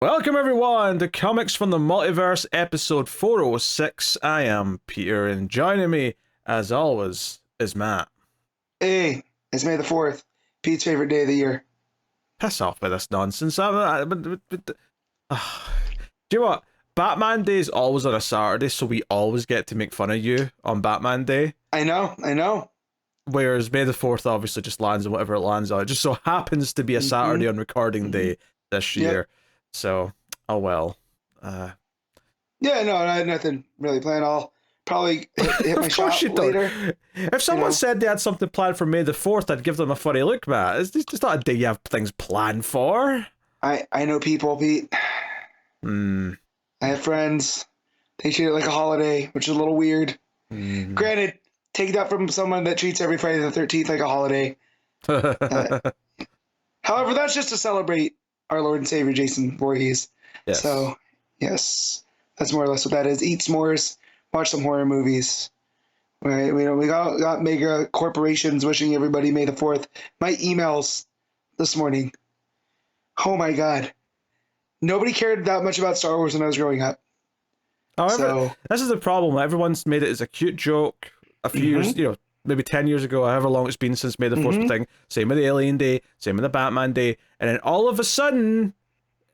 Welcome everyone to Comics from the Multiverse, episode 406. I am Peter, and joining me, as always, is Matt. Hey, it's May the 4th, Pete's favorite day of the year. Piss off with this nonsense. Do you know what? Batman Day is always on a Saturday, so we always get to make fun of you on Batman Day. I know. Whereas May the 4th obviously just lands on whatever it lands on. It just so happens to be a Saturday on recording day this year. Yep. So, oh well. Yeah, no, I had nothing really planned. I'll probably hit my shop later. If someone said they had something planned for May the 4th, I'd give them a funny look, Matt. It's just not a day you have things planned for. I know people, Pete. I have friends. They treat it like a holiday, which is a little weird. Granted, take that from someone that treats every Friday the 13th like a holiday. However, that's just to celebrate our Lord and Savior, Jason Voorhees. Yes. So, yes, that's more or less what that is. Eat s'mores, watch some horror movies. Right? We got mega corporations wishing everybody May the 4th. My emails this morning. Oh my God. Nobody cared that much about Star Wars when I was growing up. However, this is the problem. Everyone's made it as a cute joke a few years, maybe 10 years ago, however long it's been since May the 4th thing. Same with the Alien Day, same with the Batman Day. And then all of a sudden,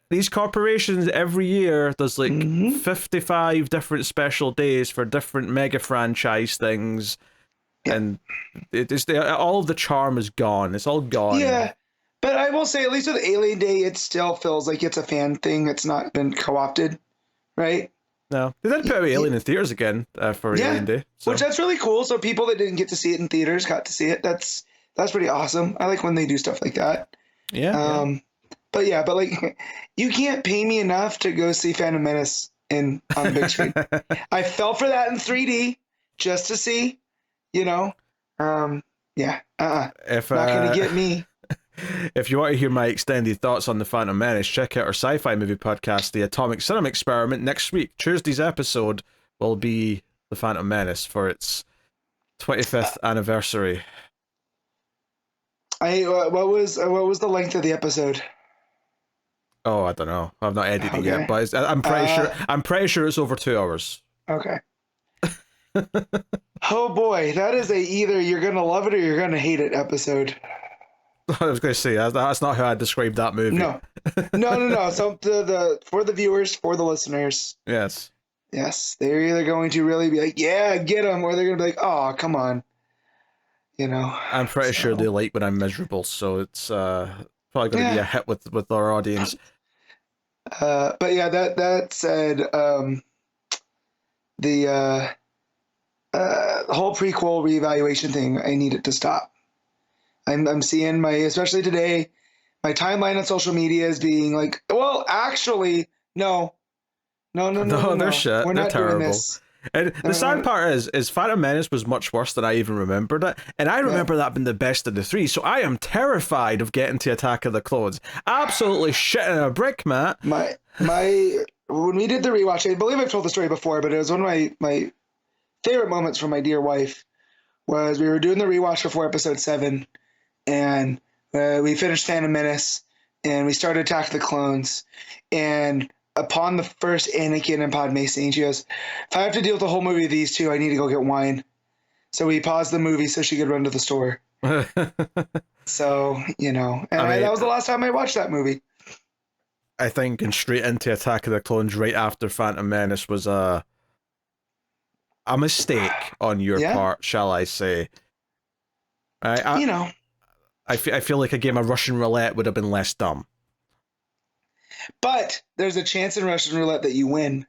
these corporations every year, there's like 55 different special days for different mega franchise things. Yeah. And all of the charm is gone. It's all gone. Yeah. But I will say, at least with Alien Day, it still feels like it's a fan thing. It's not been co-opted, right? No. They did put out Alien in theaters again for Alien Day. So. Which that's really cool. So people that didn't get to see it in theaters got to see it. That's pretty awesome. I like when they do stuff like that. Yeah. But like, you can't pay me enough to go see Phantom Menace on the big screen. I fell for that in 3D just to see, Not going to get me. If you want to hear my extended thoughts on the Phantom Menace, check out our sci-fi movie podcast, The Atomic Cinema Experiment, next week. Tuesday's episode will be The Phantom Menace for its 25th anniversary. What was the length of the episode? Oh, I don't know. I've not edited it yet, but I'm pretty sure it's over 2 hours. Okay. Oh boy, that is either you're gonna love it or you're gonna hate it episode. I was going to say, that's not how I described that movie. No. So for the viewers, for the listeners. Yes, they're either going to really be like, yeah, get them, or they're going to be like, oh, come on. I'm pretty sure they like when I'm miserable, so it's probably going to be a hit with our audience. But yeah, that said, the whole prequel reevaluation thing, I need it to stop. I'm seeing especially today, my timeline on social media is being like, well, actually, no. They're shit. We're they're not terrible. doing this. And the sad part is Phantom Menace was much worse than I even remembered it, and I remember that being the best of the three. So I am terrified of getting to Attack of the Clones. Absolutely shitting a brick, Matt. My when we did the rewatch, I believe I've told the story before, but it was one of my favorite moments from my dear wife. Was we were doing the rewatch before episode 7. And we finished Phantom Menace, and we started Attack of the Clones. And upon the first Anakin and Padme scene, she goes, if I have to deal with the whole movie of these two, I need to go get wine. So we paused the movie so she could run to the store. So, that was the last time I watched that movie. I think going straight into Attack of the Clones right after Phantom Menace was a mistake on your part, shall I say. I feel like a game of Russian roulette would have been less dumb. But there's a chance in Russian roulette that you win.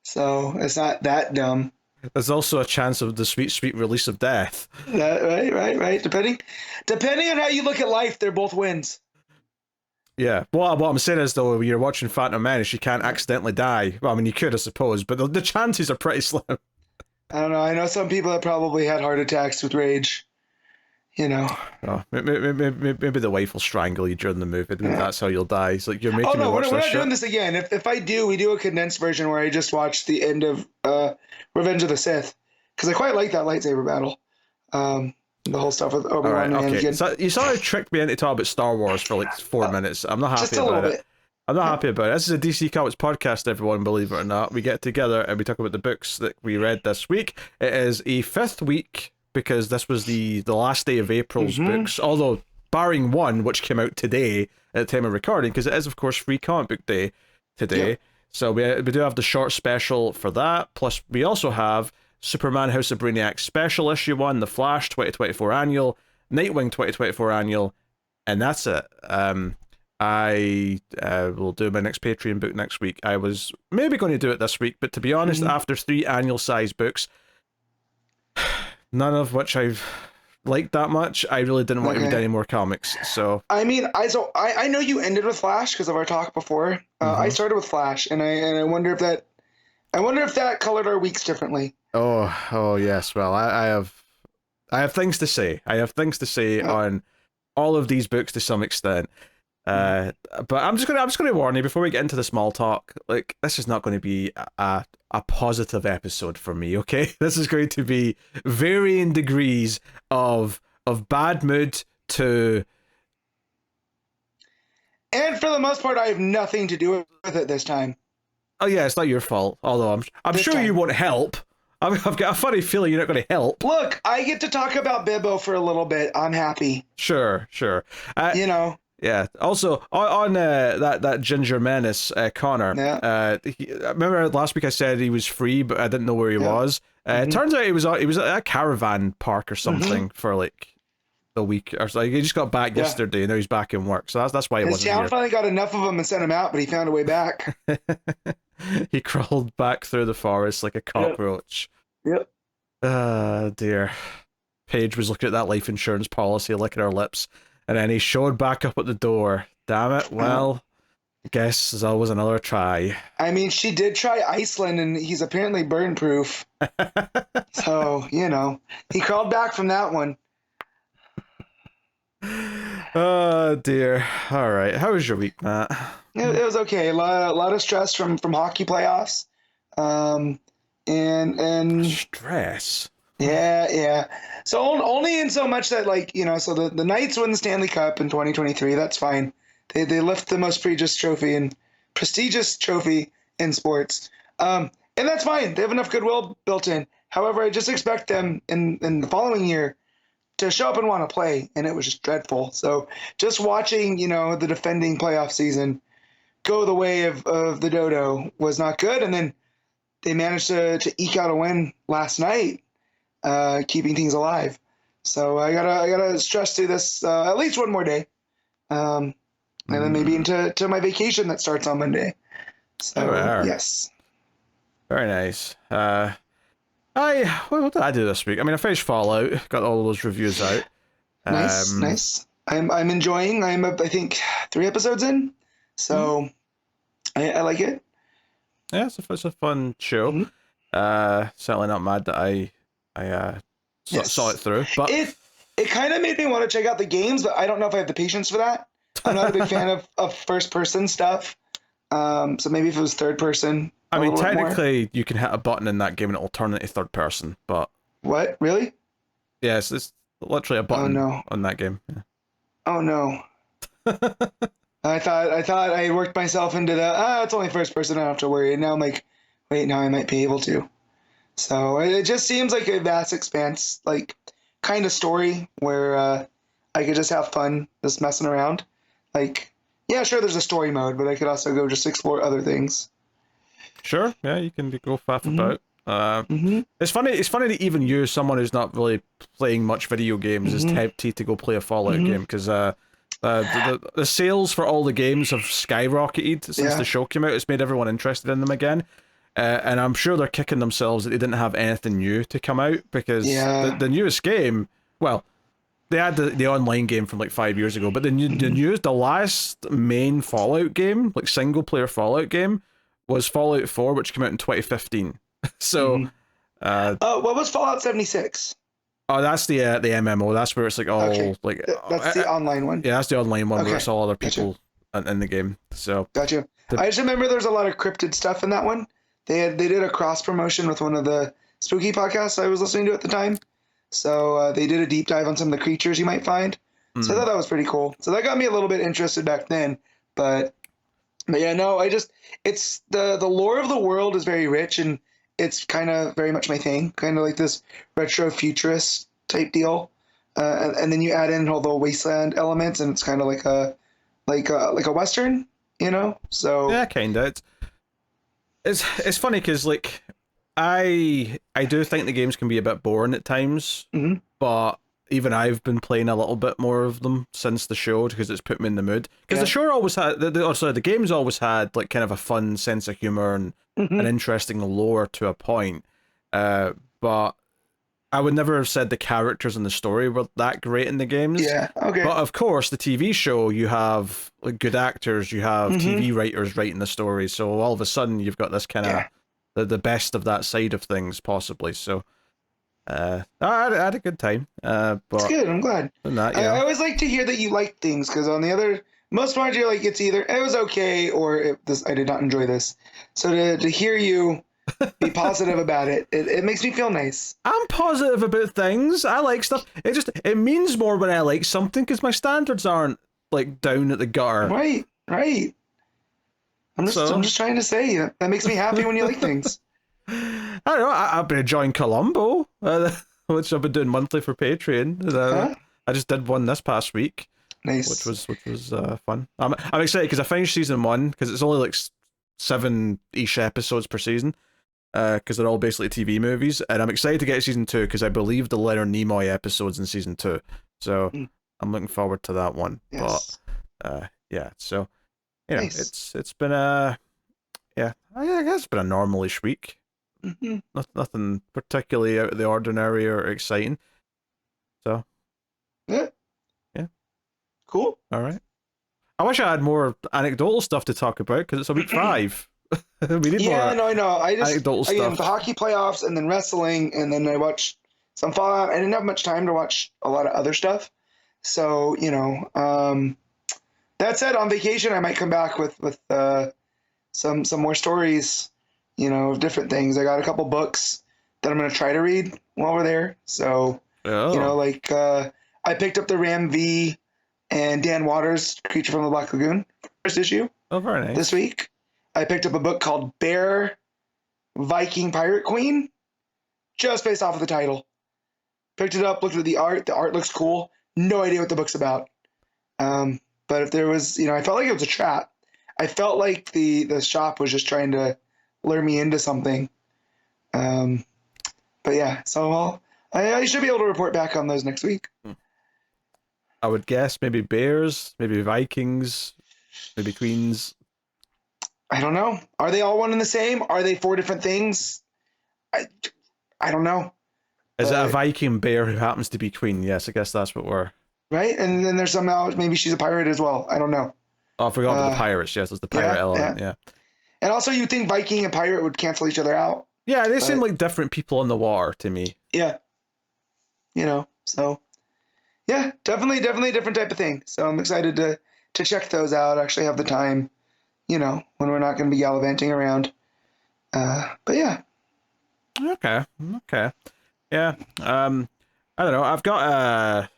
So it's not that dumb. There's also a chance of the sweet, sweet release of death. Right. Depending on how you look at life, they're both wins. Yeah. Well, what I'm saying is, though, when you're watching Phantom Menace, you can't accidentally die. Well, I mean, you could, I suppose, but the chances are pretty slim. I don't know. I know some people that probably had heart attacks with rage. Oh, maybe the wife will strangle you during the movie. Maybe that's how you'll die. It's like, you're making me watch this shit. We're not doing this again. If I do, we do a condensed version where I just watch the end of Revenge of the Sith, because I quite like that lightsaber battle. The whole stuff with Obi-Wan and Anakin. So you sort of tricked me into talking about Star Wars for like 4 minutes. I'm not happy about it. I'm not happy about it. This is a DC Comics podcast, everyone, believe it or not. We get together and we talk about the books that we read this week. It is a 5th week because this was the last day of April's books, although barring one, which came out today at the time of recording, because it is, of course, Free Comic Book Day today. Yep. So we do have the short special for that. Plus, we also have Superman House of Brainiac Special Issue 1, The Flash 2024 Annual, Nightwing 2024 Annual, and that's it. I will do my next Patreon book next week. I was maybe going to do it this week, but to be honest, after 3 annual size books, none of which I've liked that much, I really didn't want to read any more comics. So I mean, I know you ended with Flash because of our talk before. I started with Flash, and I wonder if that colored our weeks differently. Oh yes. Well, I have things to say. I have things to say on all of these books to some extent. But I'm just gonna warn you before we get into the small talk. Like, this is not going to be a positive episode for me. Okay, this is going to be varying degrees of bad mood to. And for the most part, I have nothing to do with it this time. Oh yeah, it's not your fault. Although I'm sure you won't help. I've got a funny feeling you're not going to help. Look, I get to talk about Bibbo for a little bit. I'm happy. Sure. You know. Yeah. Also, on that Ginger Menace, Connor. Yeah. Remember last week I said he was free, but I didn't know where he was. It turns out he was at a caravan park or something for like a week or so. He just got back yesterday, and now he's back in work. So that's why he wasn't here. His town finally got enough of him and sent him out, but he found a way back. He crawled back through the forest like a cockroach. Yep. Dear. Paige was looking at that life insurance policy, licking her lips. And then he showed back up at the door. Damn it. Well, I guess there's always another try. I mean, she did try Iceland, and he's apparently burn-proof. So, he crawled back from that one. Oh, dear. All right. How was your week, Matt? It was okay. A lot of stress from hockey playoffs. And stress? Yeah. So only in so much that, so the Knights win the Stanley Cup in 2023. That's fine. They lift the most prestigious trophy in sports. And that's fine. They have enough goodwill built in. However, I just expect them in the following year to show up and want to play, and it was just dreadful. So just watching, the defending playoff season go the way of the Dodo was not good. And then they managed to eke out a win last night. Keeping things alive. So I gotta stress through this at least one more day, and then maybe into my vacation that starts on Monday. So yes, very nice. What did I do this week? I mean, I finished Fallout, got all those reviews out. Nice. I'm enjoying. I think 3 episodes in, so I like it. Yeah, it's a fun show. Certainly not mad that I saw it through, but it kind of made me want to check out the games, but I don't know if I have the patience for that. I'm not a big fan of first person stuff. So maybe if it was third person. I mean, technically, you can hit a button in that game and it'll turn into third person, but what? Really? Yes, it's literally a button on that game. Yeah. Oh no! I thought I worked myself into the it's only first person. I don't have to worry. And now I'm like, wait, now I might be able to. So it just seems like a vast expanse, kind of story where I could just have fun just messing around. Yeah, sure, there's a story mode, but I could also go just explore other things. Sure, yeah, you can go faff about. It's funny to even use someone who's not really playing much video games as tempted to go play a Fallout game, because the sales for all the games have skyrocketed since the show came out. It's made everyone interested in them again. And I'm sure they're kicking themselves that they didn't have anything new to come out, because the newest game, well, they had the online game from 5 years ago, but the last main Fallout game, single player Fallout game, was Fallout 4, which came out in 2015. So, what was Fallout 76? Oh, that's the MMO. That's where it's that's the online one. Yeah, that's the online one where it's all other people in the game. So gotcha. I just remember there's a lot of cryptid stuff in that one. They did a cross promotion with one of the spooky podcasts I was listening to at the time. So they did a deep dive on some of the creatures you might find. So I thought that was pretty cool. So that got me a little bit interested back then. But But yeah, no, it's the lore of the world is very rich, and it's kind of very much my thing, kind of like this retro futurist type deal. And then you add in all the wasteland elements, and it's kind of like a western, you know. So Yeah, kind of. It's funny because like I do think the games can be a bit boring at times, but even I've been playing a little bit more of them since the show because it's put me in the mood. Because the show always had, the games always had like kind of a fun sense of humor and an interesting lore to a point. But I would never have said the characters and the story were that great in the games. Yeah, okay. But of course, the TV show, you have like good actors, you have TV writers writing the story, so all of a sudden you've got this kind of the best of that side of things, possibly. So, I had a good time. But it's good. I'm glad. That, I always like to hear that you like things because on the other most parts you're like it's either it was okay or I did not enjoy this. So to hear you be positive about it makes me feel nice. I'm positive about things. I like stuff. It means more when I like something because my standards aren't like down at the gutter. Right. I'm just trying to say that makes me happy when you like things. I don't know. I've been enjoying Columbo, which I've been doing monthly for Patreon. I just did one this past week. Nice. Which was fun. I'm excited because I finished season 1 because it's only like 7-ish episodes per season. Because they're all basically TV movies, and I'm excited to get season 2 because I believe the Leonard Nimoy episodes in season 2, so I'm looking forward to that one. Yes. But yeah, so you know, nice. it's been I guess it's been a normalish week. Nothing particularly out of the ordinary or exciting. So yeah, cool. All right. I wish I had more anecdotal stuff to talk about because it's a week 5. We need more. No, I know. I just anecdotal stuff. The hockey playoffs and then wrestling, and then I watched some Fallout. I didn't have much time to watch a lot of other stuff, so you know. That said, on vacation I might come back with some more stories, you know, of different things. I got a couple books that I'm gonna try to read while we're there. So you know, like I picked up the Ram V and Dan Waters' Creature from the Black Lagoon first issue. Oh, very nice. This week. I picked up a book called Bear Viking Pirate Queen, just based off of the title. Picked it up, looked at the art. The art looks cool. No idea what the book's about. But if there was, you know, I felt like it was a trap. I felt like the shop was just trying to lure me into something. But yeah, so I should be able to report back on those next week. I would guess maybe bears, maybe Vikings, maybe queens. I don't know. Are they all one and the same? Are they 4 different things? I don't know. Is it a Viking bear who happens to be queen? Yes, I guess that's what we're... Right? And then there's somehow, maybe she's a pirate as well. I don't know. Oh, I forgot about the pirates. Yes, there's the pirate element, yeah. And also you think Viking and pirate would cancel each other out. Yeah, they seem like different people on the water to me. Yeah. You know, so... Yeah, definitely a different type of thing. So I'm excited to check those out, actually have the time. You know, when we're not going to be gallivanting around. But yeah. Okay. Yeah. I don't know. I've got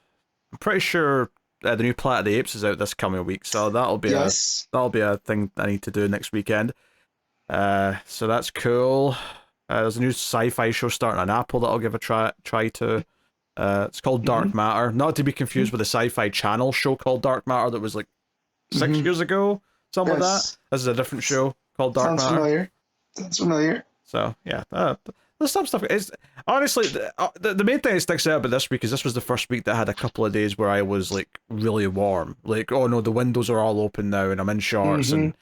I'm pretty sure the new Planet of the Apes is out this coming week, so that'll be a thing I need to do next weekend. So that's cool. There's a new sci-fi show starting on Apple that I'll give a try to. It's called Dark Matter, not to be confused with the Sci-Fi Channel show called Dark Matter that was like 6 years ago. Something like that. This is a different show called Dark Matter. Sounds familiar. So yeah, there's some stuff. It's honestly the main thing that sticks out about this week is this was the first week that had a couple of days where I was like really warm. Like, oh no, the windows are all open now and I'm in shorts and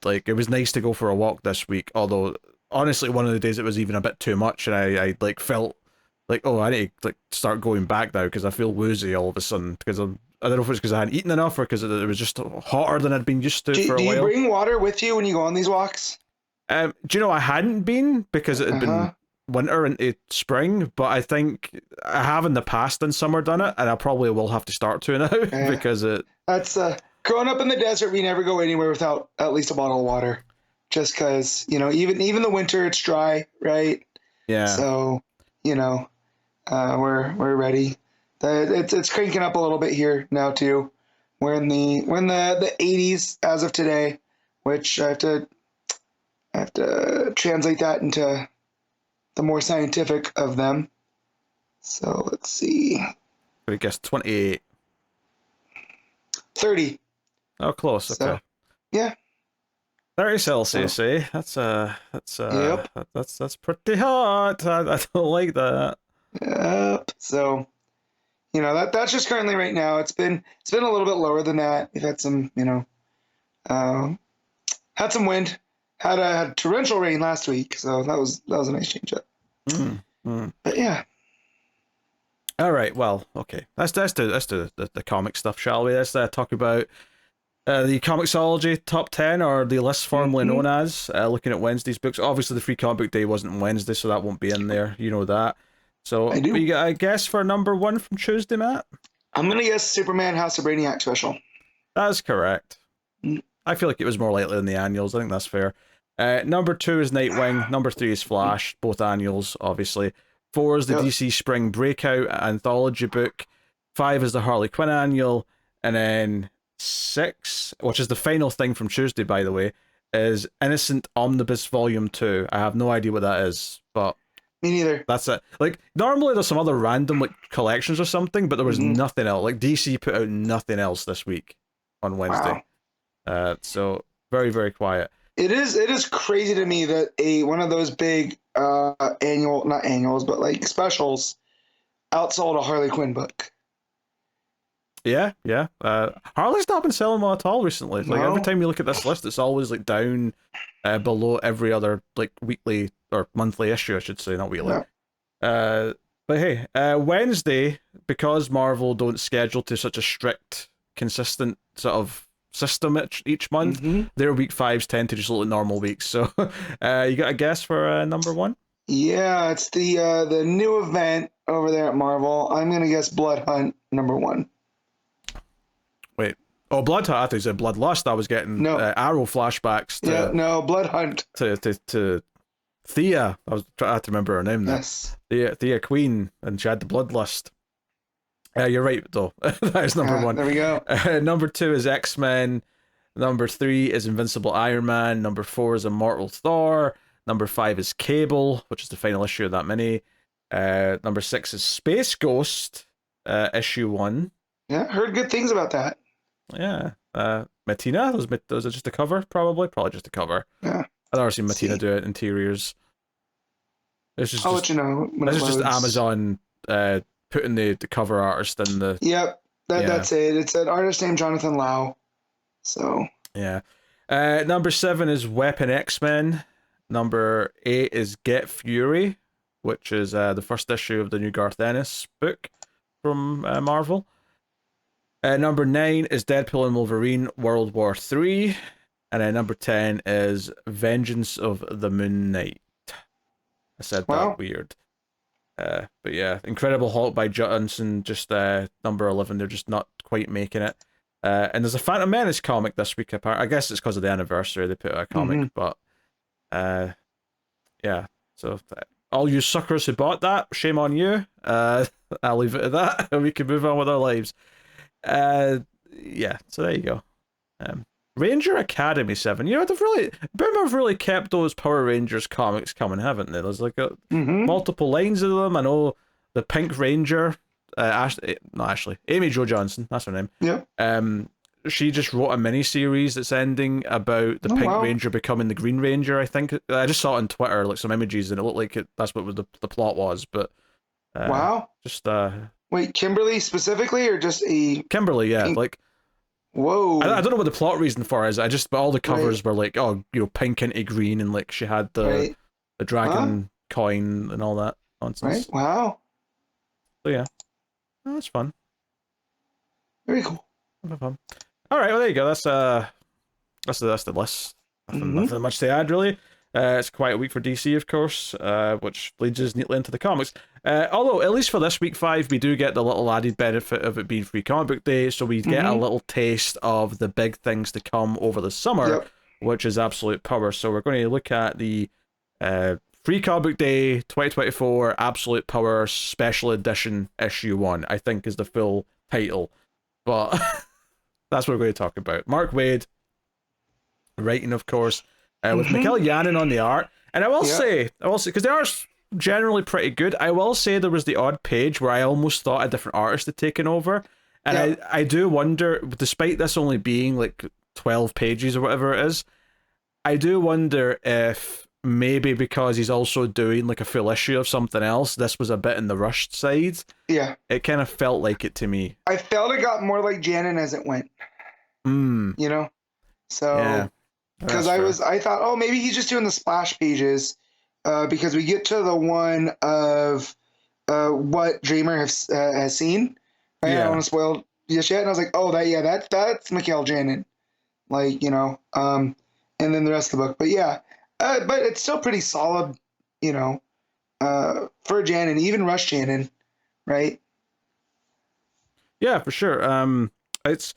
like it was nice to go for a walk this week. Although honestly, one of the days it was even a bit too much and I like felt like, oh, I need to like start going back now because I feel woozy all of a sudden because I don't know if it's because I hadn't eaten enough or because it was just hotter than I'd been used to for a while. Do you bring water with you when you go on these walks? Do you know I hadn't been because it had been winter into spring, but I think I have in the past in summer done it, and I probably will have to start to now because that's growing up in the desert. We never go anywhere without at least a bottle of water, just because you know even the winter it's dry, right? Yeah. So you know we're ready. It's cranking up a little bit here now too. We're in the 80s as of today. which I have to translate that into the more scientific of them. So let's see. I guess 28. 30. Oh, close. Okay. So, yeah. 30 Celsius, So, eh? yep. That's pretty hot. I don't like that. Yep. So, that's just currently right now. It's been a little bit lower than that. We've had some, had some wind. Had torrential rain last week, so that was a nice change up. But yeah. All right. Well, okay. Let's do the comic stuff, shall we? Let's talk about the ComiXology top 10, or the list formerly known as. Looking at Wednesday's books. Obviously, the Free Comic Book Day wasn't Wednesday, so that won't be in there. You know that. So, I do. you got a guess for number 1 from Tuesday, Matt? I'm gonna guess Superman House of Brainiac special. That's correct. I feel like it was more likely than the annuals. I think that's fair. Number 2 is Nightwing. Number 3 is Flash. Both annuals, obviously. 4 is the DC Spring Breakout anthology book. 5 is the Harley Quinn annual. And then 6, which is the final thing from Tuesday, by the way, is Innocent Omnibus Volume 2. I have no idea what that is, but... Me neither. That's it. Like, normally there's some other random collections or something, but there was nothing else. Like, DC put out nothing else this week on Wednesday. Wow. So, very, very quiet. It is crazy to me that one of those big not annuals, but like specials outsold a Harley Quinn book. Yeah. Harley's not been selling well at all recently. Like, every time you look at this list, it's always like down below every other like weekly or monthly issue, I should say, not weekly. Yeah. But hey, Wednesday, because Marvel don't schedule to such a strict, consistent sort of system each month, their week 5s tend to just look like normal weeks. So, you got a guess for number 1? Yeah, it's the new event over there at Marvel. I'm gonna guess Blood Hunt number 1. Wait. Oh, Blood Hunt. I thought you said Bloodlust. I was getting Arrow flashbacks to Blood Hunt to Thea. I had to remember her name there. Yes. Thea Queen, and she had the Bloodlust. You're right, though. That is number 1. There we go. Number 2 is X-Men. Number 3 is Invincible Iron Man. Number 4 is Immortal Thor. Number 5 is Cable, which is the final issue of that mini. Number 6 is Space Ghost, issue 1. Yeah, heard good things about that. Yeah. Matina? Was it just a cover? Probably just a cover. Yeah. I've never seen Matina do it interiors. I'll let you know. This is just Amazon putting the cover artist in the... Yep, that's it. It's an artist named Jonathan Lau. So... Yeah. Number 7 is Weapon X-Men. Number 8 is Get Fury, which is the first issue of the new Garth Ennis book from Marvel. Number 9 is Deadpool and Wolverine World War 3. And then number 10 is Vengeance of the Moon Knight. I said that weird. But yeah, Incredible Hulk by Johnson, just number 11. They're just not quite making it. And there's a Phantom Menace comic this week, apart. I guess it's because of the anniversary they put out a comic, but yeah. So all you suckers who bought that, shame on you. I'll leave it at that, and we can move on with our lives. Yeah, so there you go. Ranger Academy 7. Boom have really kept those Power Rangers comics coming, haven't they? There's like multiple lines of them. I know the Pink Ranger, Amy Jo Johnson, that's her name. Yeah. She just wrote a mini-series that's ending about the Pink Ranger becoming the Green Ranger, I think. I just saw it on Twitter, like some images, and it looked like that's what the plot was, but... Just, Wait, Kimberly specifically, or just a... Kimberly, yeah, like... Whoa. I don't know what the plot reason for is. But all the covers were like, pink into green, and like she had the dragon coin and all that nonsense. Right. Wow. So yeah, that's fun. Very cool. Fun. All right, well there you go. That's the list. Nothing much to add really. It's quite a week for DC, of course, which leads us neatly into the comics. Although, at least for this week 5, we do get the little added benefit of it being Free Comic Book Day, so we get a little taste of the big things to come over the summer, which is absolute power. So we're going to look at the Free Comic Book Day 2024 Absolute Power Special Edition Issue 1, I think is the full title. But that's what we're going to talk about. Mark Waid, writing, of course, with Mikel Janin on the art. And I will say, because they are generally pretty good, I will say there was the odd page where I almost thought a different artist had taken over. And I do wonder, despite this only being like 12 pages or whatever it is, I do wonder if maybe because he's also doing like a full issue of something else, this was a bit in the rushed side. Yeah. It kind of felt like it to me. I felt it got more like Janin as it went. You know? So, because I thought, oh, maybe he's just doing the splash pages, because we get to the one of what Dreamer has seen. Right? I don't want to spoil just yet. And I was like, oh, that's Mikel Janin. Like, you know, and then the rest of the book. But yeah, but it's still pretty solid, you know, for Janin, even Rush Janin, right? Yeah, for sure. It's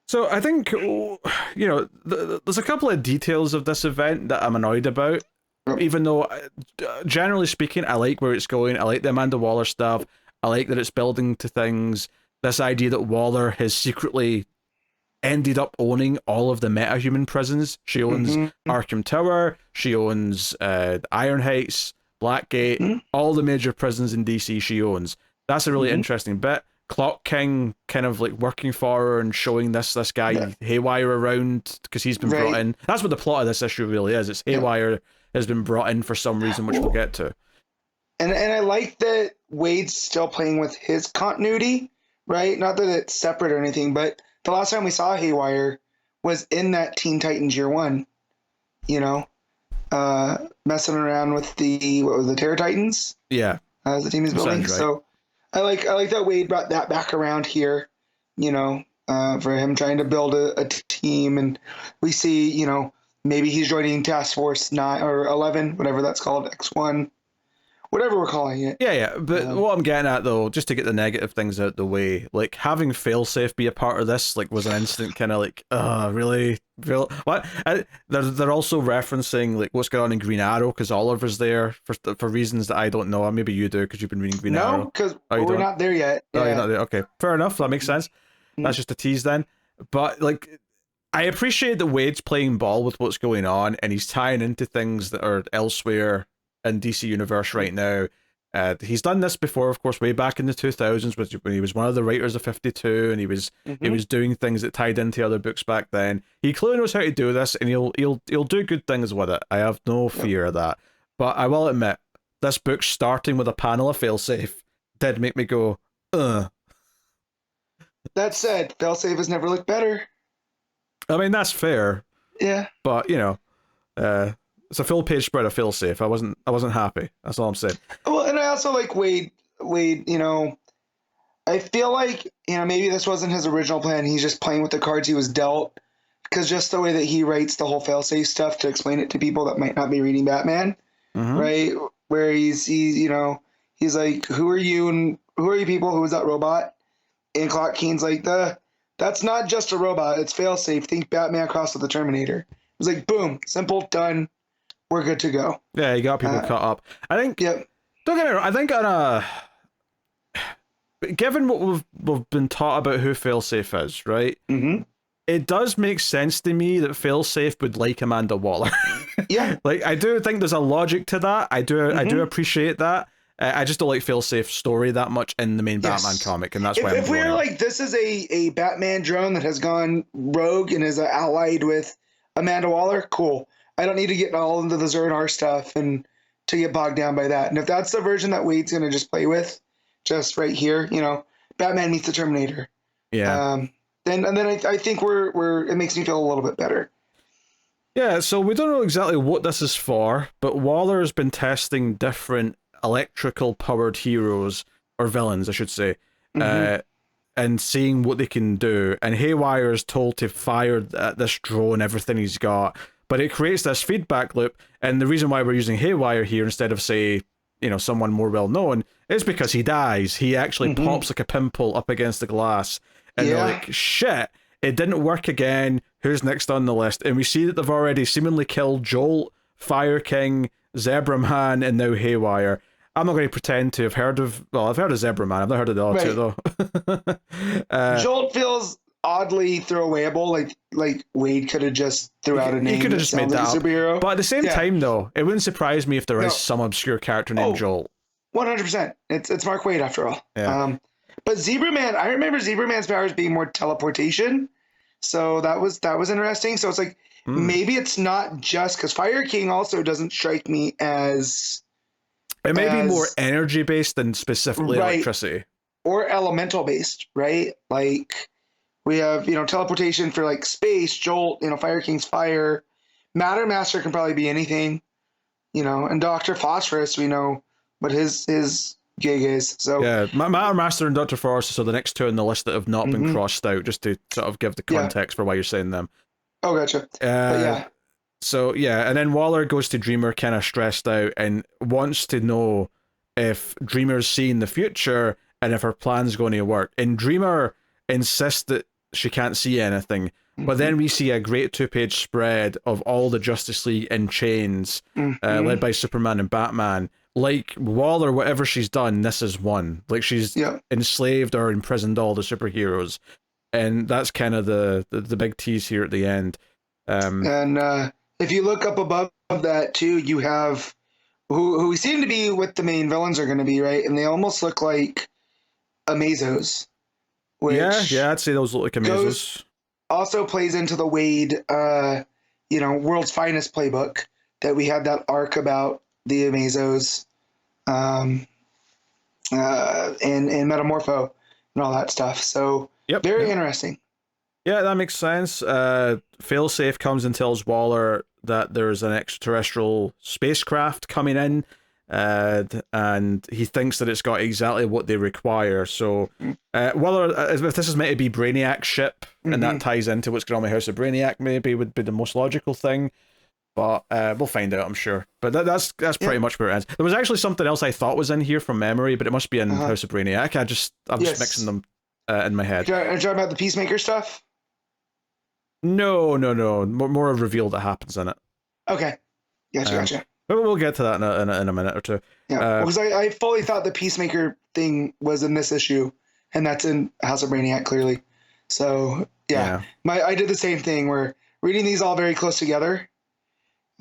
so I think, you know, there's a couple of details of this event that I'm annoyed about. Even though, generally speaking, I like where it's going. I like the Amanda Waller stuff. I like that it's building to things. This idea that Waller has secretly ended up owning all of the metahuman prisons. She owns Arkham Tower. She owns Iron Heights, Blackgate, all the major prisons in DC she owns. That's a really interesting bit. Clock King kind of like working for her and showing this guy Haywire around because he's been brought in. That's what the plot of this issue really is. It's Haywire has been brought in for some reason, which we'll get to. And I like that Waid's still playing with his continuity, right? Not that it's separate or anything, but the last time we saw Haywire was in that Teen Titans Year One, you know, messing around with the Terror Titans. Yeah, as the team is building. Right. So I like that Waid brought that back around here, you know, for him trying to build a team, and we see, you know, maybe he's joining Task Force 9 or 11, whatever that's called, X1. Whatever we're calling it. Yeah. But what I'm getting at, though, just to get the negative things out the way, like having Failsafe be a part of this, like, was an instant kind of like, really? What? They're also referencing like what's going on in Green Arrow because Oliver's there for reasons that I don't know. Maybe you do because you've been reading Green Arrow. No, because we're not there yet. Oh, you're not there. Okay, fair enough. That makes sense. That's just a tease then. But like, I appreciate that Wade's playing ball with what's going on and he's tying into things that are elsewhere in DC Universe right now. He's done this before, of course, way back in the 2000s when he was one of the writers of 52 and he was doing things that tied into other books back then. He clearly knows how to do this and he'll do good things with it. I have no fear of that. But I will admit, this book starting with a panel of Failsafe did make me go, ugh. That said, Failsafe has never looked better. I mean, that's fair. Yeah. But, you know, it's a full page spread of Failsafe. I wasn't happy. That's all I'm saying. Well, and I also like Waid, you know, I feel like, you know, maybe this wasn't his original plan. He's just playing with the cards he was dealt. Because just the way that he writes the whole Failsafe stuff to explain it to people that might not be reading Batman, right? Where he's you know, he's like, who are you and who are you people? Who is that robot? And Clock King's like, that's not just a robot. It's Failsafe. Think Batman crossed with the Terminator. It was like, boom, simple, done. We're good to go. Yeah, you got people cut up. I think. Yep. Don't get me wrong. I think given what we've been taught about who Failsafe is, right? It does make sense to me that Failsafe would like Amanda Waller. Yeah. Like I do think there's a logic to that. I do appreciate that. I just don't like Failsafe's story that much in the main Batman comic, and that's why. If we're like, this is a Batman drone that has gone rogue and is allied with Amanda Waller, cool. I don't need to get all into the Zerdar stuff and to get bogged down by that. And if that's the version that Wade's going to just play with, just right here, you know, Batman meets the Terminator. Yeah. Then I think it makes me feel a little bit better. Yeah. So we don't know exactly what this is for, but Waller has been testing different electrical powered heroes or villains, I should say, and seeing what they can do. And Haywire is told to fire at this drone everything he's got, but it creates this feedback loop. And the reason why we're using Haywire here instead of, say, you know, someone more well known is because he dies. He actually pops like a pimple up against the glass, and they're like, shit, it didn't work again. Who's next on the list? And we see that they've already seemingly killed Jolt, Fire King, Zebra Man, and now Haywire. I'm not going to pretend to have heard of... Well, I've heard of Zebra Man. I've not heard of the other two, though. Jolt feels oddly throwawayable. Like Waid could have just threw out a name. He could have just made that like up. Superhero. But at the same time, though, it wouldn't surprise me if there is some obscure character named Joel. 100%. It's Mark Waid after all. Yeah. But Zebra Man, I remember Zebra Man's powers being more teleportation. So that was interesting. So it's like maybe it's not just because Fire King also doesn't strike me as it may be more energy based than specifically electricity. Or elemental based, right? Like we have, teleportation for like space, Jolt, Fire King's fire. Matter Master can probably be anything, and Dr. Phosphorus, we know what his gig is. So yeah, Matter Master and Dr. Phosphorus are the next two on the list that have not been crossed out, just to sort of give the context for why you're saying them. Oh, gotcha. But yeah. So yeah, and then Waller goes to Dreamer kind of stressed out and wants to know if Dreamer's seeing the future and if her plan's going to work. And Dreamer insists that she can't see anything. But then we see a great 2-page spread of all the Justice League in chains, led by Superman and Batman. Like Waller, whatever she's done, this is one. Like she's enslaved or imprisoned all the superheroes. And that's kind of the big tease here at the end. And if you look up above that too, you have who seem to be what the main villains are going to be, right? And they almost look like Amazos. Which yeah, I'd say those look like Amazos. Also plays into the Waid, World's Finest playbook that we had that arc about the Amazos, and Metamorpho and all that stuff. So very interesting. Yeah, that makes sense. Failsafe comes and tells Waller that there's an extraterrestrial spacecraft coming in, and he thinks that it's got exactly what they require. So Waller, if this is meant to be Brainiac's ship, and that ties into what's going on with House of Brainiac, maybe would be the most logical thing. But we'll find out, I'm sure. But that's pretty much where it ends. There was actually something else I thought was in here from memory, but it must be in House of Brainiac. I'm just mixing them in my head. Are you talking about the Peacemaker stuff? No. More a reveal that happens in it. Okay. Gotcha. But we'll get to that in a minute or two. Yeah, because I fully thought the Peacemaker thing was in this issue, and that's in House of Brainiac, clearly. So, I did the same thing, where reading these all very close together.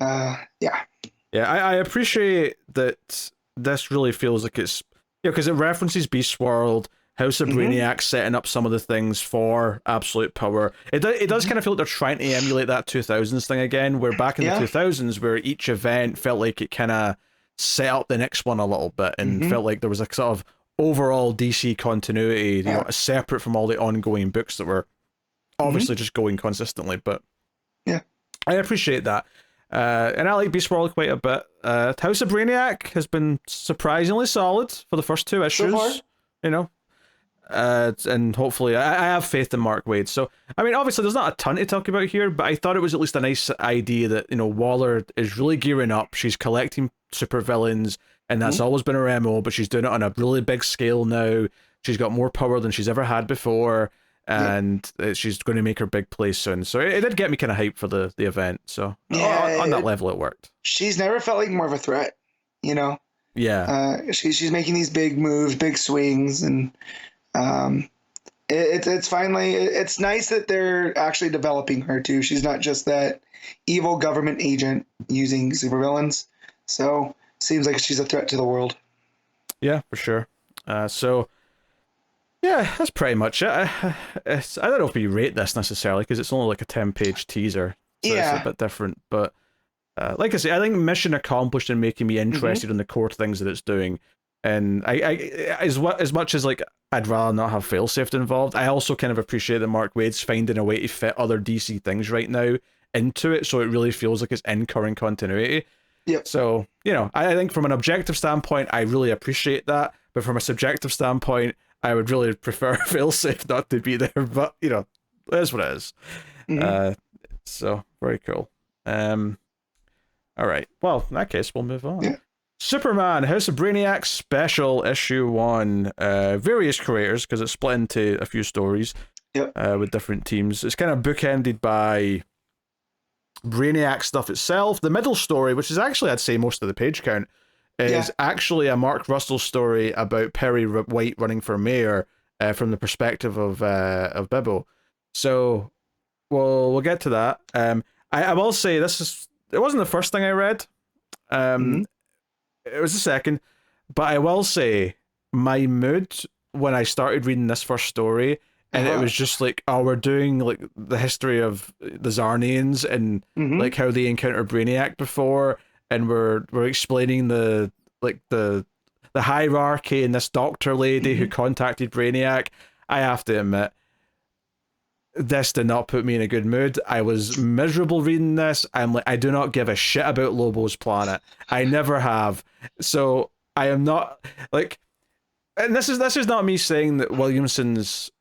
Yeah, I appreciate that this really feels like it's... because it references Beast World, House of Brainiac setting up some of the things for Absolute Power. It does kind of feel like they're trying to emulate that 2000s thing again, where back in the 2000s, where each event felt like it kind of set up the next one a little bit, and felt like there was a sort of overall DC continuity, separate from all the ongoing books that were obviously just going consistently. But I appreciate that. And I like Beast World quite a bit. House of Brainiac has been surprisingly solid for the first 2 issues. So far. And hopefully I have faith in Mark Waid. So I mean, obviously there's not a ton to talk about here, but I thought it was at least a nice idea that Waller is really gearing up. She's collecting supervillains, and that's always been her MO, but she's doing it on a really big scale now. She's got more power than she's ever had before, and she's going to make her big play soon. So it did get me kind of hyped for the event. So on that level, it worked. She's never felt like more of a threat, Yeah. She's making these big moves, big swings, and it's finally, it's nice that they're actually developing her too. She's not just that evil government agent using supervillains. So seems like she's a threat to the world. Yeah, for sure. So yeah, that's pretty much it. I don't know if we rate this necessarily, because it's only like a 10-page teaser, so it's a bit different. But like I say, I think mission accomplished in making me interested in the core things that it's doing. And I as much as like I'd rather not have failsafe involved, I also kind of appreciate that Mark Waid's finding a way to fit other DC things right now into it, so it really feels like it's in current continuity. Yep. So, I think from an objective standpoint, I really appreciate that, but from a subjective standpoint, I would really prefer failsafe not to be there. But it is what it is. So very cool. All right. Well, in that case, we'll move on. Yeah. Superman, House of Brainiac Special Issue 1. Various creators, because it's split into a few stories with different teams. It's kind of bookended by Brainiac stuff itself. The middle story, which is actually, I'd say, most of the page count, is actually a Mark Russell story about Perry White running for mayor from the perspective of Bibbo. So we'll get to that. I will say it wasn't the first thing I read. Mm-hmm. It was the second, but I will say my mood when I started reading this first story, and it was just like, oh, we're doing like the history of the Zarnians and like how they encountered Brainiac before, and we're explaining the hierarchy and this doctor lady who contacted Brainiac. I have to admit, this did not put me in a good mood. I was miserable reading this. I'm like, I do not give a shit about Lobo's planet. I never have. So I am not like, and this is not me saying that Williamson's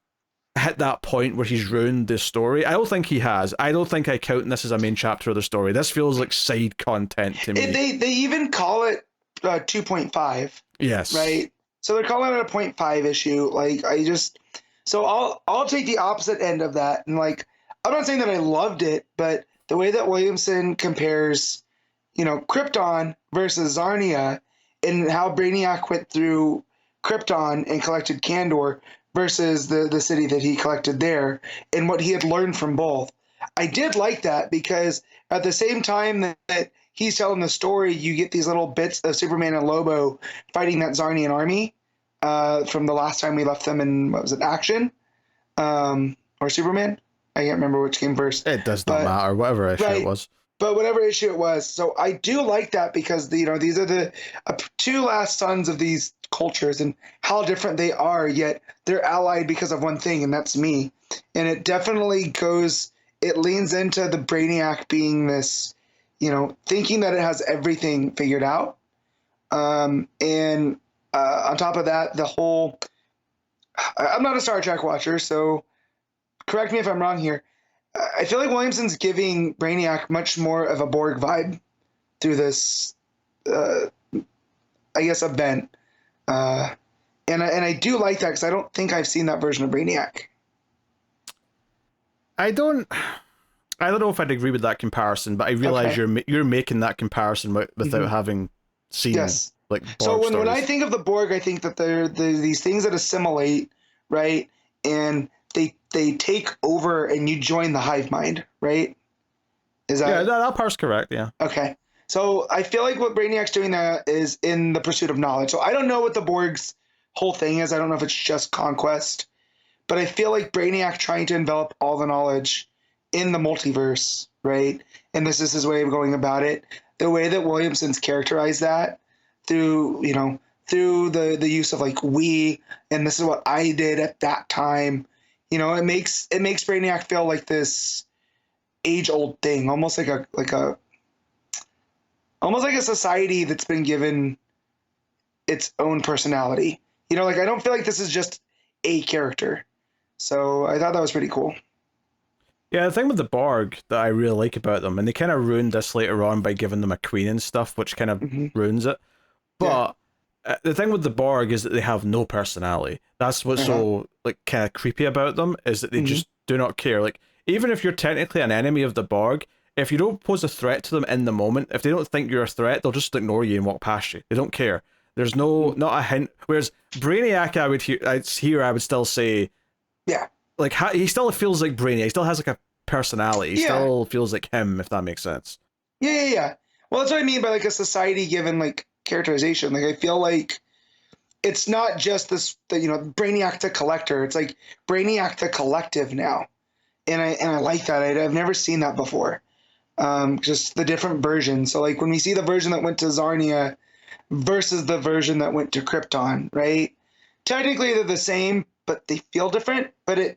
hit that point where he's ruined this story. I don't think he has. I don't think I count this as a main chapter of the story. This feels like side content to me. They even call it 2.5. Yes. Right. So they're calling it a 0.5 issue. Like so I'll take the opposite end of that. And like, I'm not saying that I loved it, but the way that Williamson compares, Krypton versus Zarnia, and how Brainiac went through Krypton and collected Kandor versus the city that he collected there, and what he had learned from both. I did like that, because at the same time that he's telling the story, you get these little bits of Superman and Lobo fighting that Zarnian army from the last time we left them in, what was it, Action? Or Superman? I can't remember which came first. It does not matter, whatever issue it was. But whatever issue it was. So I do like that, because these are the two last sons of these cultures, and how different they are, yet they're allied because of one thing, and that's me. And it definitely leans into the Brainiac being this, thinking that it has everything figured out. And on top of that, I'm not a Star Trek watcher, so correct me if I'm wrong here. I feel like Williamson's giving Brainiac much more of a Borg vibe through this, I guess, event. And I do like that, because I don't think I've seen that version of Brainiac. I don't know if I'd agree with that comparison, but I realize you're making that comparison without having seen like Borg So when stories. I think of the Borg, I think that they're these things that assimilate, right? And they take over, and you join the hive mind, right? Is that that part's correct? Yeah. Okay. So I feel like what Brainiac's doing there is in the pursuit of knowledge. So I don't know what the Borg's whole thing is. I don't know if it's just conquest, but I feel like Brainiac trying to envelop all the knowledge in the multiverse, right? And this is his way of going about it. The way that Williamson's characterized that through the use of like we, and this is what I did at that time. It makes Brainiac feel like this age-old thing, almost like a society that's been given its own personality. Like, I don't feel like this is just a character. So I thought that was pretty cool. Yeah, the thing with the Borg that I really like about them, and they kind of ruined this later on by giving them a queen and stuff, which kind of ruins it. But the thing with the Borg is that they have no personality. That's what's so like kind of creepy about them, is that they just do not care. Like, even if you're technically an enemy of the Borg, if you don't pose a threat to them in the moment, if they don't think you're a threat, they'll just ignore you and walk past you. They don't care. There's not a hint. Whereas Brainiac, I would still say, like, he still feels like Brainiac. He still has like a personality. He still feels like him, if that makes sense. Yeah. Well, that's what I mean by like a society given like characterization. Like, I feel like it's not just this, Brainiac the Collector. It's like Brainiac the Collective now, and I like that. I've never seen that before. Just the different versions. So like when we see the version that went to Zarnia versus the version that went to Krypton, right? Technically they're the same, but they feel different. But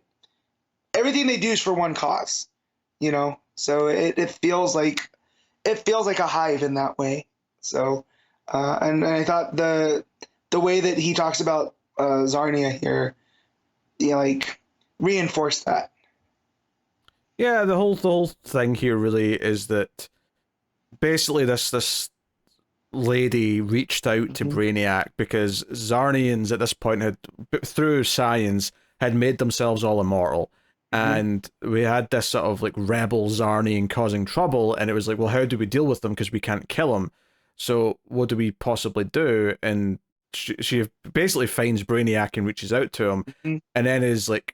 everything they do is for one cause, So it feels like a hive in that way. So and I thought the way that he talks about Zarnia here, like reinforced that. Yeah, the whole thing here really is that basically this lady reached out to Brainiac because Zarnians at this point had, through science, had made themselves all immortal. And we had this sort of like rebel Zarnian causing trouble, and it was like, well, how do we deal with them, because we can't kill them? So what do we possibly do? And she basically finds Brainiac and reaches out to him, and then is like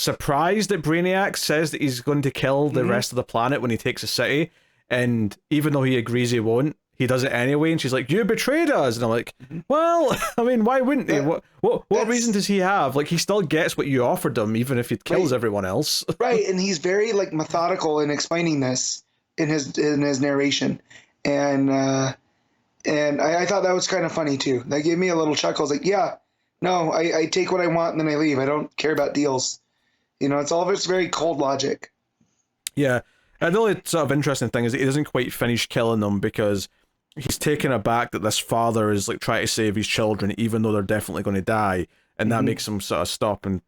surprised that Brainiac says that he's going to kill the rest of the planet when he takes a city, and even though he agrees he won't, he does it anyway. And she's like, "You betrayed us," and I'm like, "Well, I mean, why wouldn't he? What reason does he have? Like, he still gets what you offered him, even if he kills everyone else." Right, and he's very like methodical in explaining this in his narration, and I thought that was kind of funny too. That gave me a little chuckle. I was like, "Yeah, no, I take what I want and then I leave. I don't care about deals." You know, it's all of it's very cold logic. Yeah, and the only sort of interesting thing is that he doesn't quite finish killing them because he's taken aback that this father is like trying to save his children, even though they're definitely going to die, and that makes him sort of stop and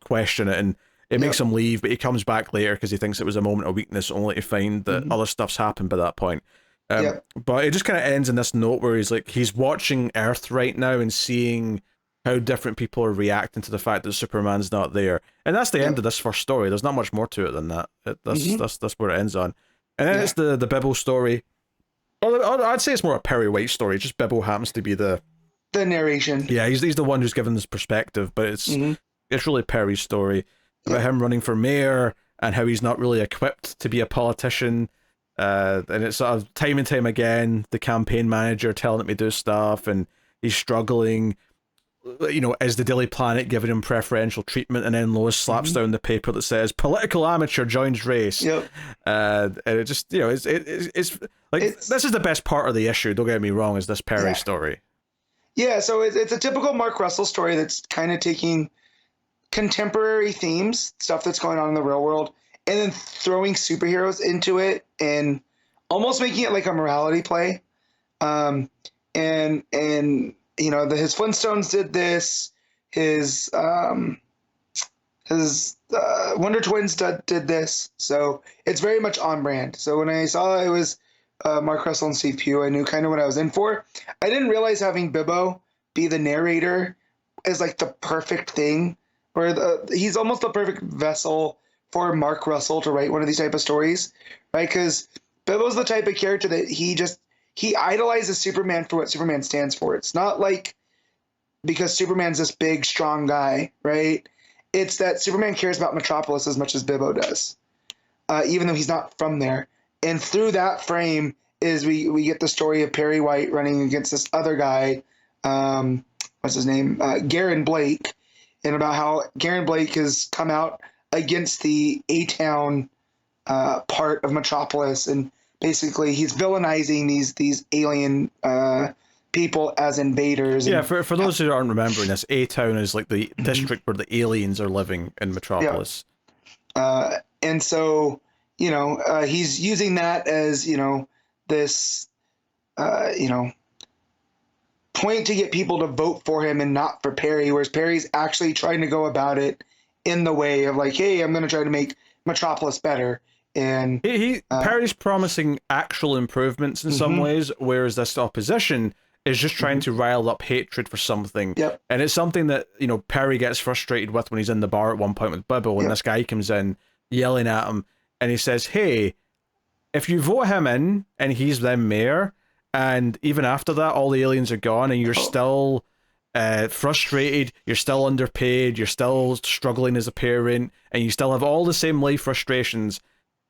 question it, and it makes him leave. But he comes back later because he thinks it was a moment of weakness, only to find that other stuff's happened by that point. But it just kind of ends in this note where he's watching Earth right now and seeing how different people are reacting to the fact that Superman's not there, and that's the end of this first story. There's not much more to it than that. That's where it ends on, and then it's the Bibble story. Or I'd say it's more a Perry White story. Just Bibble happens to be the narration. Yeah, he's the one who's given this perspective, but it's really Perry's story about him running for mayor and how he's not really equipped to be a politician. And it's sort of time and time again the campaign manager telling him to do stuff, and he's struggling. Is the Daily Planet giving him preferential treatment, and then Lois slaps down the paper that says "political amateur joins race." Yep. And it just it's like this is the best part of the issue. Don't get me wrong, is this Perry story? Yeah, so it's a typical Mark Russell story that's kind of taking contemporary themes, stuff that's going on in the real world, and then throwing superheroes into it and almost making it like a morality play. His Flintstones did this. His Wonder Twins did this. So it's very much on brand. So when I saw it was Mark Russell and Steve Pugh, I knew kind of what I was in for. I didn't realize having Bibbo be the narrator is like the perfect thing, where he's almost the perfect vessel for Mark Russell to write one of these type of stories, right? Because Bibbo's the type of character that he idolizes Superman for what Superman stands for. It's not like because Superman's this big, strong guy, right? It's that Superman cares about Metropolis as much as Bibbo does, even though he's not from there. And through that frame is we get the story of Perry White running against this other guy, what's his name? Garen Blake, and about how Garen Blake has come out against the A-Town part of Metropolis, and basically he's villainizing these alien people as invaders. Yeah, for those who aren't remembering this, A-Town is like the district where the aliens are living in Metropolis. Yeah. And so, he's using that as, this, point to get people to vote for him and not for Perry, whereas Perry's actually trying to go about it in the way of like, hey, I'm going to try to make Metropolis better. And Perry's promising actual improvements in some ways, whereas this opposition is just trying to rile up hatred for something. Yep. And it's something that, Perry gets frustrated with when he's in the bar at one point with Bibbo, and this guy comes in yelling at him, and he says, hey, if you vote him in and he's then mayor, and even after that all the aliens are gone and you're still frustrated, you're still underpaid, you're still struggling as a parent, and you still have all the same life frustrations,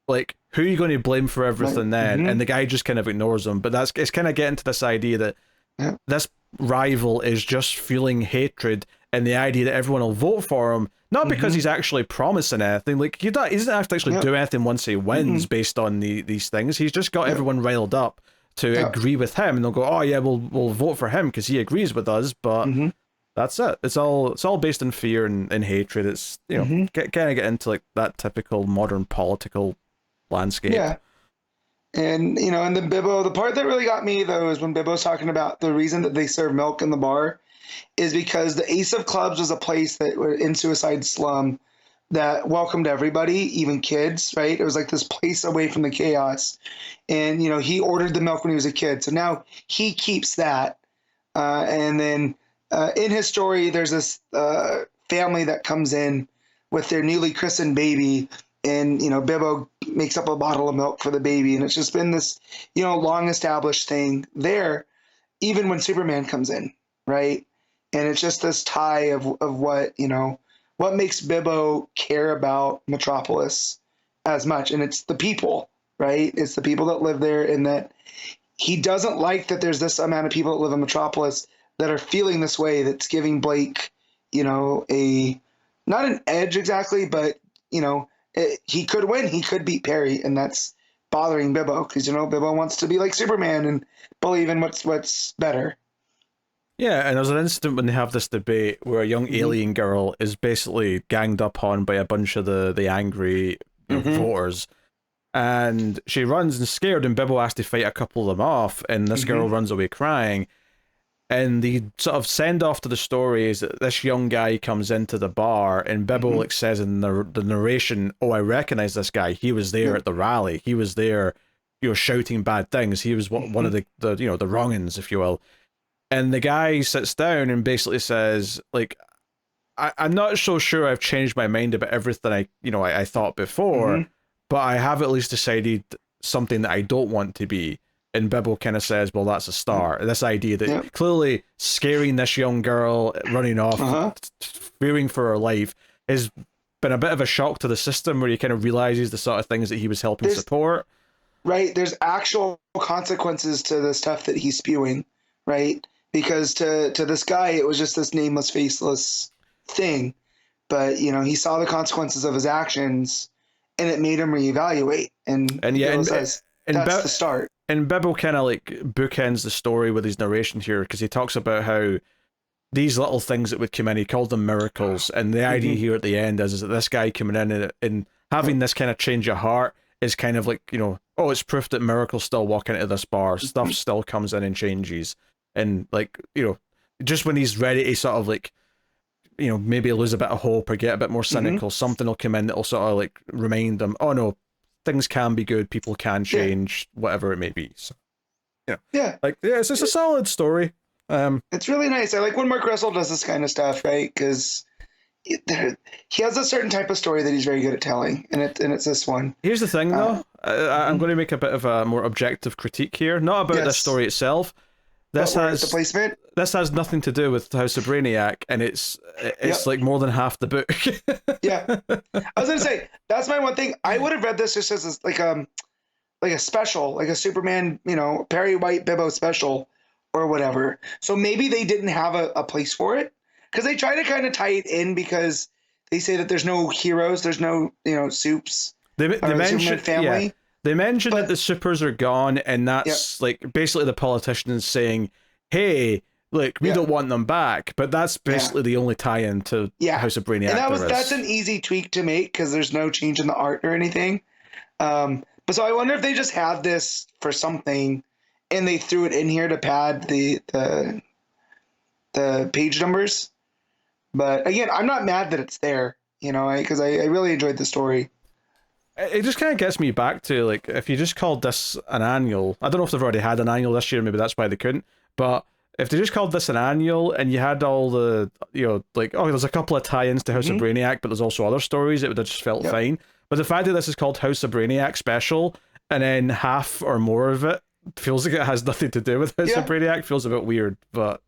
like, who are you going to blame for everything then? And the guy just kind of ignores him. But it's kind of getting to this idea that this rival is just feeling hatred, and the idea that everyone will vote for him, not because he's actually promising anything. Like, he doesn't have to actually do anything once he wins based on these things. He's just got everyone riled up to agree with him, and they'll go, oh yeah, we'll vote for him because he agrees with us. But that's it. It's all based in fear and hatred. It's kind of get into like that typical modern political landscape. Yeah. And and the Bibbo, the part that really got me though is when Bibbo's talking about the reason that they serve milk in the bar is because the Ace of Clubs was a place that were in Suicide Slum that welcomed everybody, even kids, right? It was like this place away from the chaos. And he ordered the milk when he was a kid, so now he keeps that. And then in his story, there's this family that comes in with their newly christened baby. And, Bibbo makes up a bottle of milk for the baby. And it's just been this, long established thing there, even when Superman comes in, right? And it's just this tie of what, what makes Bibbo care about Metropolis as much, and it's the people, right? It's the people that live there, and that he doesn't like that there's this amount of people that live in Metropolis that are feeling this way. That's giving Blake, a not an edge exactly, but he could win. He could beat Perry, and that's bothering Bibbo because Bibbo wants to be like Superman and believe in what's better. Yeah, and there's an instant when they have this debate where a young alien girl is basically ganged up on by a bunch of the angry voters, and she runs and scared, and Bibbo has to fight a couple of them off, and this girl runs away crying. And the sort of send off to the story is that this young guy comes into the bar, and Bibbo says in the narration, "Oh, I recognize this guy. He was there at the rally. He was there, shouting bad things. He was one of the the wrong-uns, if you will." And the guy sits down and basically says, like, I'm not so sure I've changed my mind about everything I thought before, but I have at least decided something that I don't want to be. And Bibbo kind of says, well, that's a start. This idea that clearly scaring this young girl, running off, fearing for her life, has been a bit of a shock to the system, where he kind of realizes the sort of things that he was helping support. Right. There's actual consequences to the stuff that he's spewing, right? Because to this guy, it was just this nameless, faceless thing. But, he saw the consequences of his actions, and it made him reevaluate. And that's the start. And Bibbo kind of like bookends the story with his narration here, because he talks about how these little things that would come in, he called them miracles. And the idea here at the end is that this guy coming in and having this kind of change of heart is kind of like, oh, it's proof that miracles still walk into this bar. Stuff still comes in and changes. And like, just when he's ready to sort of like, maybe lose a bit of hope or get a bit more cynical, something will come in that'll sort of like remind them, oh no, things can be good, people can change, whatever it may be. So it's just a solid story. It's really nice. I like when Mark Russell does this kind of stuff, right? Because he has a certain type of story that he's very good at telling, and it's this one. Here's the thing, though. I'm going to make a bit of a more objective critique here, not about the story itself. This has the placement. This has nothing to do with House of Brainiac, and it's like more than half the book. Yeah, I was gonna say that's my one thing. I would have read this just as like a special, like a Superman, Perry White Bibbo special or whatever. So maybe they didn't have a place for it, because they try to kind of tie it in, because they say that there's no heroes, there's no Supes. They mention family. Yeah. They mention that the supers are gone, and that's like basically the politicians saying, hey, look, we don't want them back. But that's basically the only tie-in to House of Brainiac. And that's an easy tweak to make, because there's no change in the art or anything. But so I wonder if they just had this for something, and they threw it in here to pad the page numbers. But again, I'm not mad that it's there, because I really enjoyed the story. It just kind of gets me back to, like, if you just called this an annual, I don't know if they've already had an annual this year, maybe that's why they couldn't, but if they just called this an annual and you had all the, like, oh, there's a couple of tie-ins to House of Brainiac, but there's also other stories, it would have just felt fine. But the fact that this is called House of Brainiac Special, and then half or more of it feels like it has nothing to do with House of Brainiac, feels a bit weird, but...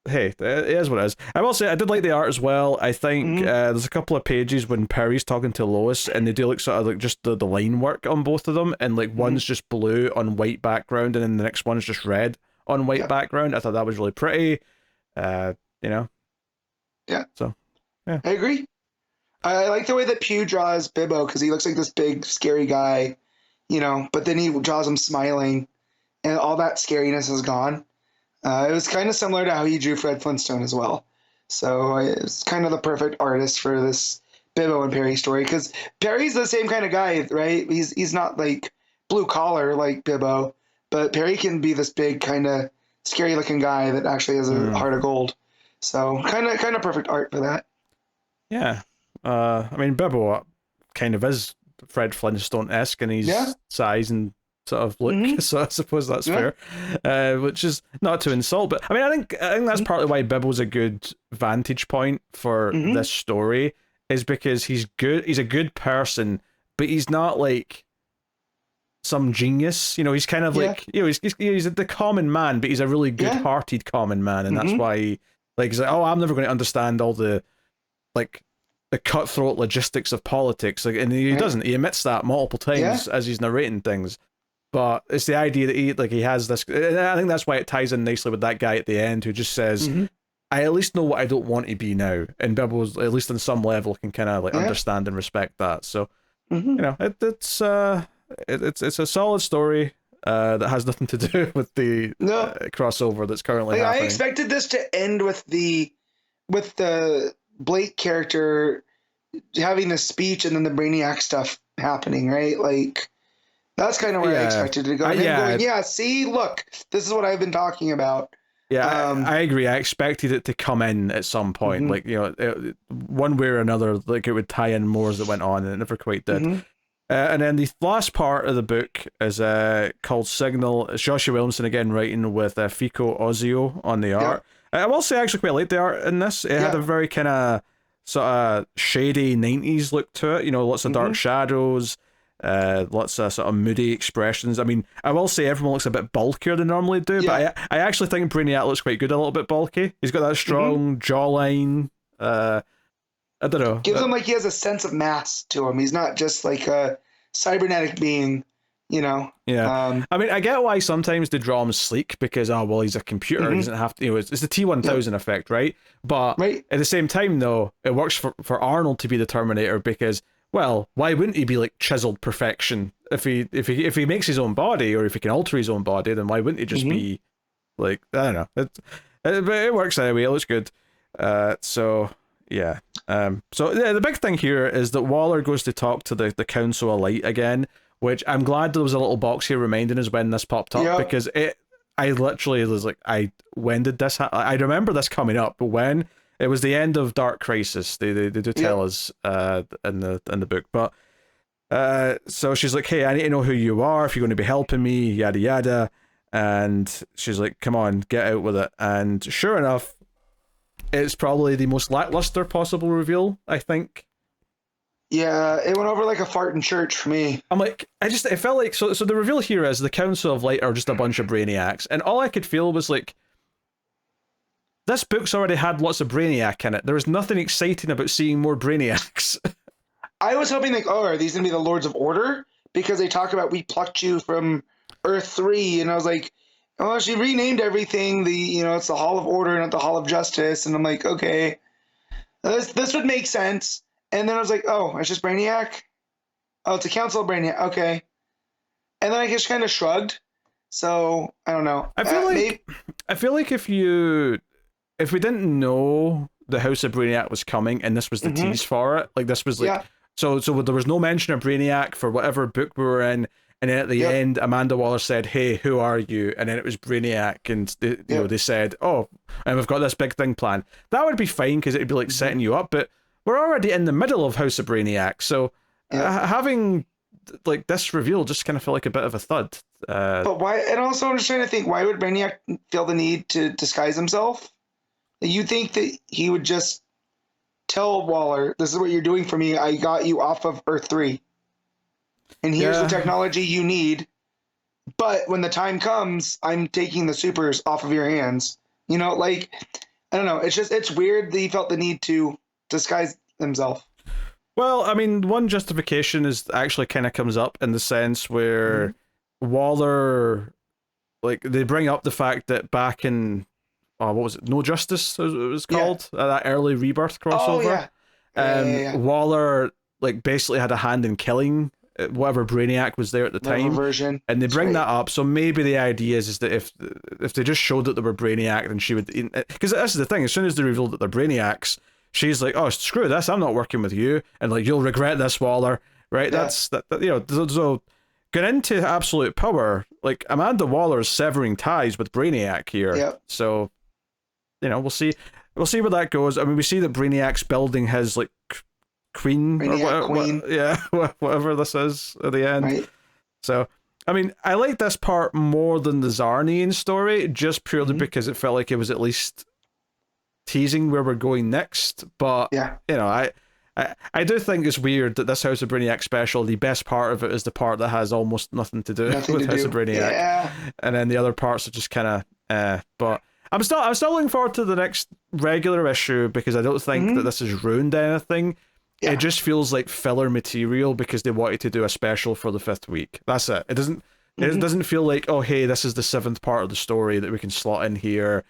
Hey, it is what it is. I will say, I did like the art as well. I think there's a couple of pages when Perry's talking to Lois, and they do like sort of like just the line work on both of them, and like one's just blue on white background, and then the next one's just red on white background. I thought that was really pretty. Yeah. So, yeah. I agree. I like the way that Pugh draws Bibbo, because he looks like this big, scary guy, but then he draws him smiling, and all that scariness is gone. It was kind of similar to how he drew Fred Flintstone as well. So it's kind of the perfect artist for this Bibbo and Perry story, because Perry's the same kind of guy, right? He's not like blue collar like Bibbo, but Perry can be this big kind of scary looking guy that actually has a heart of gold. So kind of perfect art for that. Yeah. I mean, Bibbo kind of is Fred Flintstone-esque in his size and sort of look, so I suppose that's fair. Which is not to insult, but I mean, I think that's partly why Bibbo's a good vantage point for this story, is because he's good. He's a good person, but he's not like some genius. He's kind of like he's the common man, but he's a really good-hearted common man, and that's why he's like, oh, I'm never going to understand all the like the cutthroat logistics of politics. Like, and he doesn't. He admits that multiple times as he's narrating things. But it's the idea that he has this. And I think that's why it ties in nicely with that guy at the end who just says, "I at least know what I don't want to be now," and Bibbles, at least on some level, can kind of like understand and respect that. So you know, it's a solid story that has nothing to do with the crossover that's currently happening. I expected this to end with the Blake character having a speech and then the Brainiac stuff happening, right? Like, that's kind of where I expected it to go. Going, see, look, this is what I've been talking about. Yeah, I agree. I expected it to come in at some point, like, you know, one way or another, like it would tie in more as it went on, and it never quite did. And then the last part of the book is called Signal. It's Joshua Williamson again writing with Fico Ozio on the art. I will say I actually quite liked the art in this. It had a very kind of sort of shady 90s look to it, you know, lots of dark shadows, lots of sort of moody expressions. I mean, I will say everyone looks a bit bulkier than they normally do, but I actually think Brainiac looks quite good, a little bit bulky. He's got that strong jawline. I don't know. Gives him like he has a sense of mass to him. He's not just like a cybernetic being, you know. Yeah. I mean, I get why sometimes they draw him sleek because he's a computer. He doesn't have to. You know, it's the T-1000 effect, right? But at the same time, though, it works for Arnold to be the Terminator because, well, why wouldn't he be like chiseled perfection if he makes his own body, or if he can alter his own body? Then why wouldn't he just be like, I don't know? It works anyway. It looks good. So. Yeah. The big thing here is that Waller goes to talk to the Council of Light again, which I'm glad there was a little box here reminding us when this popped up, because I literally was like, when did this happen? I remember this coming up, but when it was the end of Dark Crisis, they do tell us in the book. But so she's like, hey, I need to know who you are if you're going to be helping me, yada yada, and she's like, come on, get out with it. And sure enough, it's probably the most lackluster possible reveal, I think. Yeah, it went over like a fart in church for me. I'm like, it felt like, so the reveal here is the Council of Light are just a bunch of Brainiacs, and all I could feel was like, this book's already had lots of Brainiac in it. There was nothing exciting about seeing more Brainiacs. I was hoping like, are these going to be the Lords of Order? Because they talk about, we plucked you from Earth 3, and I was like, oh, she renamed everything. It's the Hall of Order, not the Hall of Justice. And I'm like, okay, this would make sense. And then I was like, oh, it's just Brainiac? Oh, it's a Council of Brainiac. Okay. And then I just kind of shrugged. So I don't know. I feel like if we didn't know the House of Brainiac was coming and this was the tease for it, like this was like, so there was no mention of Brainiac for whatever book we were in. And then at the end, Amanda Waller said, hey, who are you? And then it was Brainiac. And they said, oh, and we've got this big thing planned. That would be fine because it'd be like setting you up. But we're already in the middle of House of Brainiac. So having like this reveal just kind of felt like a bit of a thud. But why? And also I'm just trying to think, why would Brainiac feel the need to disguise himself? You think that he would just tell Waller, this is what you're doing for me. I got you off of Earth 3. And here's the technology you need. But when the time comes, I'm taking the supers off of your hands. You know, like, I don't know. It's weird that he felt the need to disguise himself. Well, I mean, one justification is actually kind of comes up in the sense where Waller, like, they bring up the fact that back in, what was it? No Justice, it was called? That early Rebirth crossover. Waller, like, basically had a hand in killing whatever Brainiac was there at the time, version. And they bring that up, so maybe the idea is that if they just showed that they were Brainiac, then she would, because this is the thing, as soon as they revealed that they're Brainiacs, she's like, oh, screw this, I'm not working with you, and like, you'll regret this, Waller, right? That's so going into absolute power, like Amanda Waller's severing ties with Brainiac here, so we'll see where that goes. I mean, we see that Brainiac's building his like queen, Brainiac queen. Whatever this is at the end. Right. So, I mean, I like this part more than the Zarnian story, just purely because it felt like it was at least teasing where we're going next. But I do think it's weird that this House of Brainiac special, the best part of it is the part that has almost nothing to do with House of Brainiac, and then the other parts are just kind of. But I'm still looking forward to the next regular issue because I don't think that this has ruined anything. Yeah. It just feels like filler material because they wanted to do a special for the 5th week. That's it. It doesn't feel like, oh hey, this is the 7th part of the story that we can slot in here.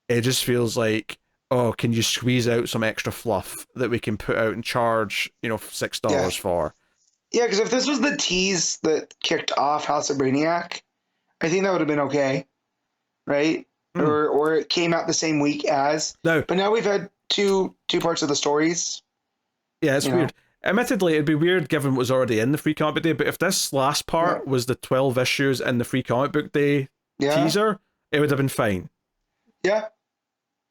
It just feels like, oh, can you squeeze out some extra fluff that we can put out and charge, $6 for? Yeah, because if this was the tease that kicked off House of Brainiac, I think that would have been okay, right? Or it came out the same week as. No. But now we've had two parts of the stories. Yeah, it's weird. Admittedly, it'd be weird given what was already in the Free Comic Book Day, but if this last part was the 12 issues in the Free Comic Book Day teaser, it would have been fine. Yeah.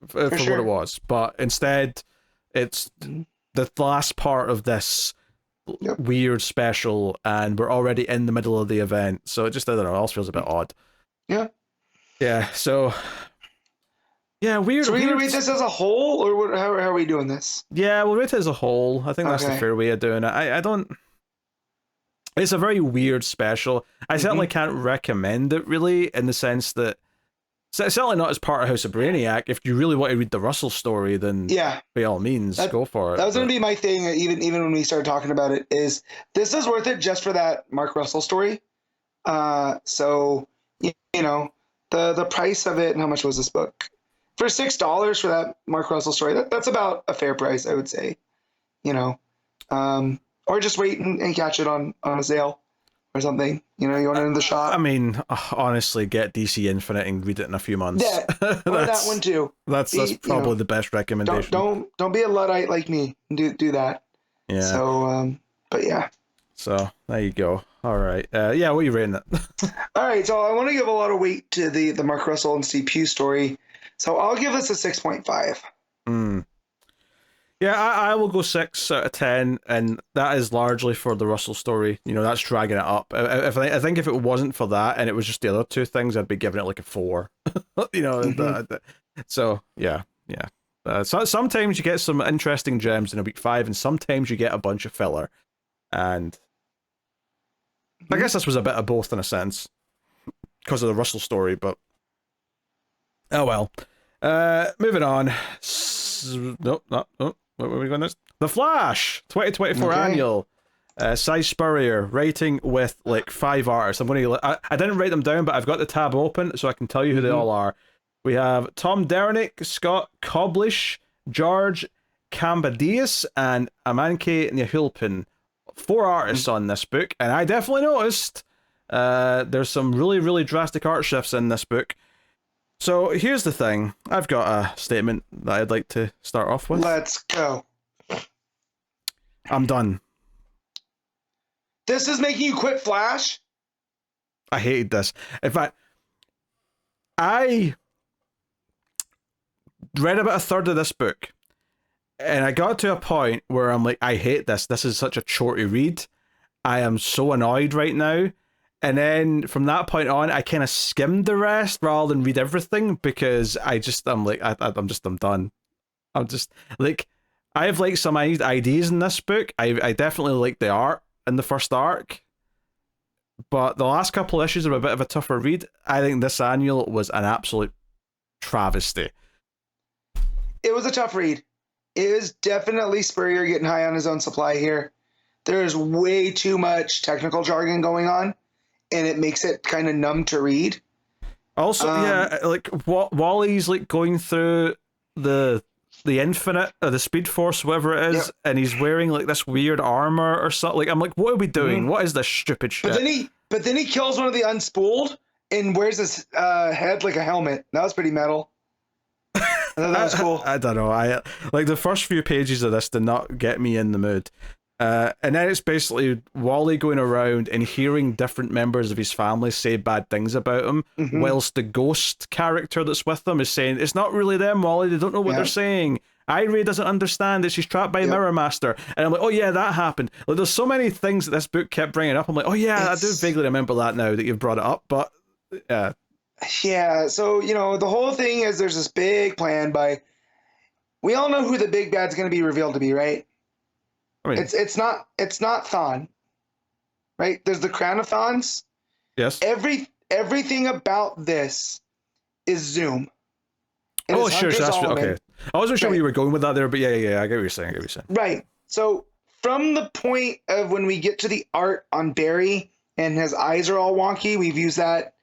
For what it was. But instead, it's the last part of this weird special, and we're already in the middle of the event, so it just, I don't know, it also feels a bit odd. Yeah, so weird. So we're gonna rate this as a whole, or how are we doing this? Yeah, we'll rate it as a whole. I think that's the fair way of doing it. I don't, it's a very weird special. I certainly can't recommend it, really, in the sense that it's certainly not as part of House of Brainiac. If you really want to read the Russell story, then by all means, go for it. That was going to be my thing, even when we started talking about it, is this is worth it just for that Mark Russell story. So, the price of it, and how much was this book? For $6 for that Mark Russell story, that's about a fair price, I would say. Or just wait and catch it on a sale or something. You want it in the shop. I mean, honestly, get DC Infinite and read it in a few months. Yeah, or that one too. That's probably the best recommendation. Don't be a Luddite like me and do that. Yeah. So, but yeah. So there you go. All right. What are you rating it? All right. So I want to give a lot of weight to the Mark Russell and Steve Pugh story. So I'll give this a 6.5. Yeah, I will go 6 out of 10, and that is largely for the Russell story. That's dragging it up. I think if it wasn't for that and it was just the other two things, I'd be giving it like a 4. So yeah. So sometimes you get some interesting gems in a week 5, and sometimes you get a bunch of filler. And I guess this was a bit of both in a sense because of the Russell story, but oh well. Moving on. Nope, not. Oh. Where are we going next? The Flash 2024 annual. Cy Spurrier writing with like 5 artists. I didn't write them down, but I've got the tab open so I can tell you who they all are. We have Tom Derenick, Scott Koblish, George Cambadias, and Amanke Nyahulpin. 4 artists on this book, and I definitely noticed there's some really, really drastic art shifts in this book. So here's the thing. I've got a statement that I'd like to start off with. Let's go. I'm done. This is making you quit Flash? I hated this. In fact, I read about a third of this book, and I got to a point where I'm like, I hate this. This is such a chore to read. I am so annoyed right now. And then from that point on, I kind of skimmed the rest rather than read everything because I'm done. I'm just like, I have like some ideas in this book. I definitely like the art in the first arc, but the last couple of issues are a bit of a tougher read. I think this annual was an absolute travesty. It was a tough read. It is definitely Spurrier getting high on his own supply here. There's way too much technical jargon going on, and it makes it kind of numb to read. Also, like Wally's like going through the Infinite or the Speed Force, whatever it is, and he's wearing like this weird armor or something. Like, I'm like, what are we doing? What is this stupid shit? But then he kills one of the Unspooled and wears his head like a helmet. That was pretty metal. I thought that was cool. I don't know. I like the first few pages of this did not get me in the mood. And then it's basically Wally going around and hearing different members of his family say bad things about him, whilst the ghost character that's with them is saying, it's not really them, Wally, they don't know what they're saying. Irie doesn't understand that she's trapped by a Mirror Master. And I'm like, oh yeah, that happened. Like, there's so many things that this book kept bringing up. I'm like, oh yeah, I do vaguely remember that now that you've brought it up, but yeah. Yeah, so, the whole thing is there's this big plan we all know who the big bad's going to be revealed to be, right? I mean, it's not Thawne, right? There's the Crown of Thawnes. Yes. Everything about this is Zoom. And Oh, his sure. So hunter's that's Almond. okay. I wasn't sure Right. where you were going with that there, but yeah, I get what you're saying. I get what you're saying. Right. So from the point of when we get to the art on Barry and his eyes are all wonky, we've used that,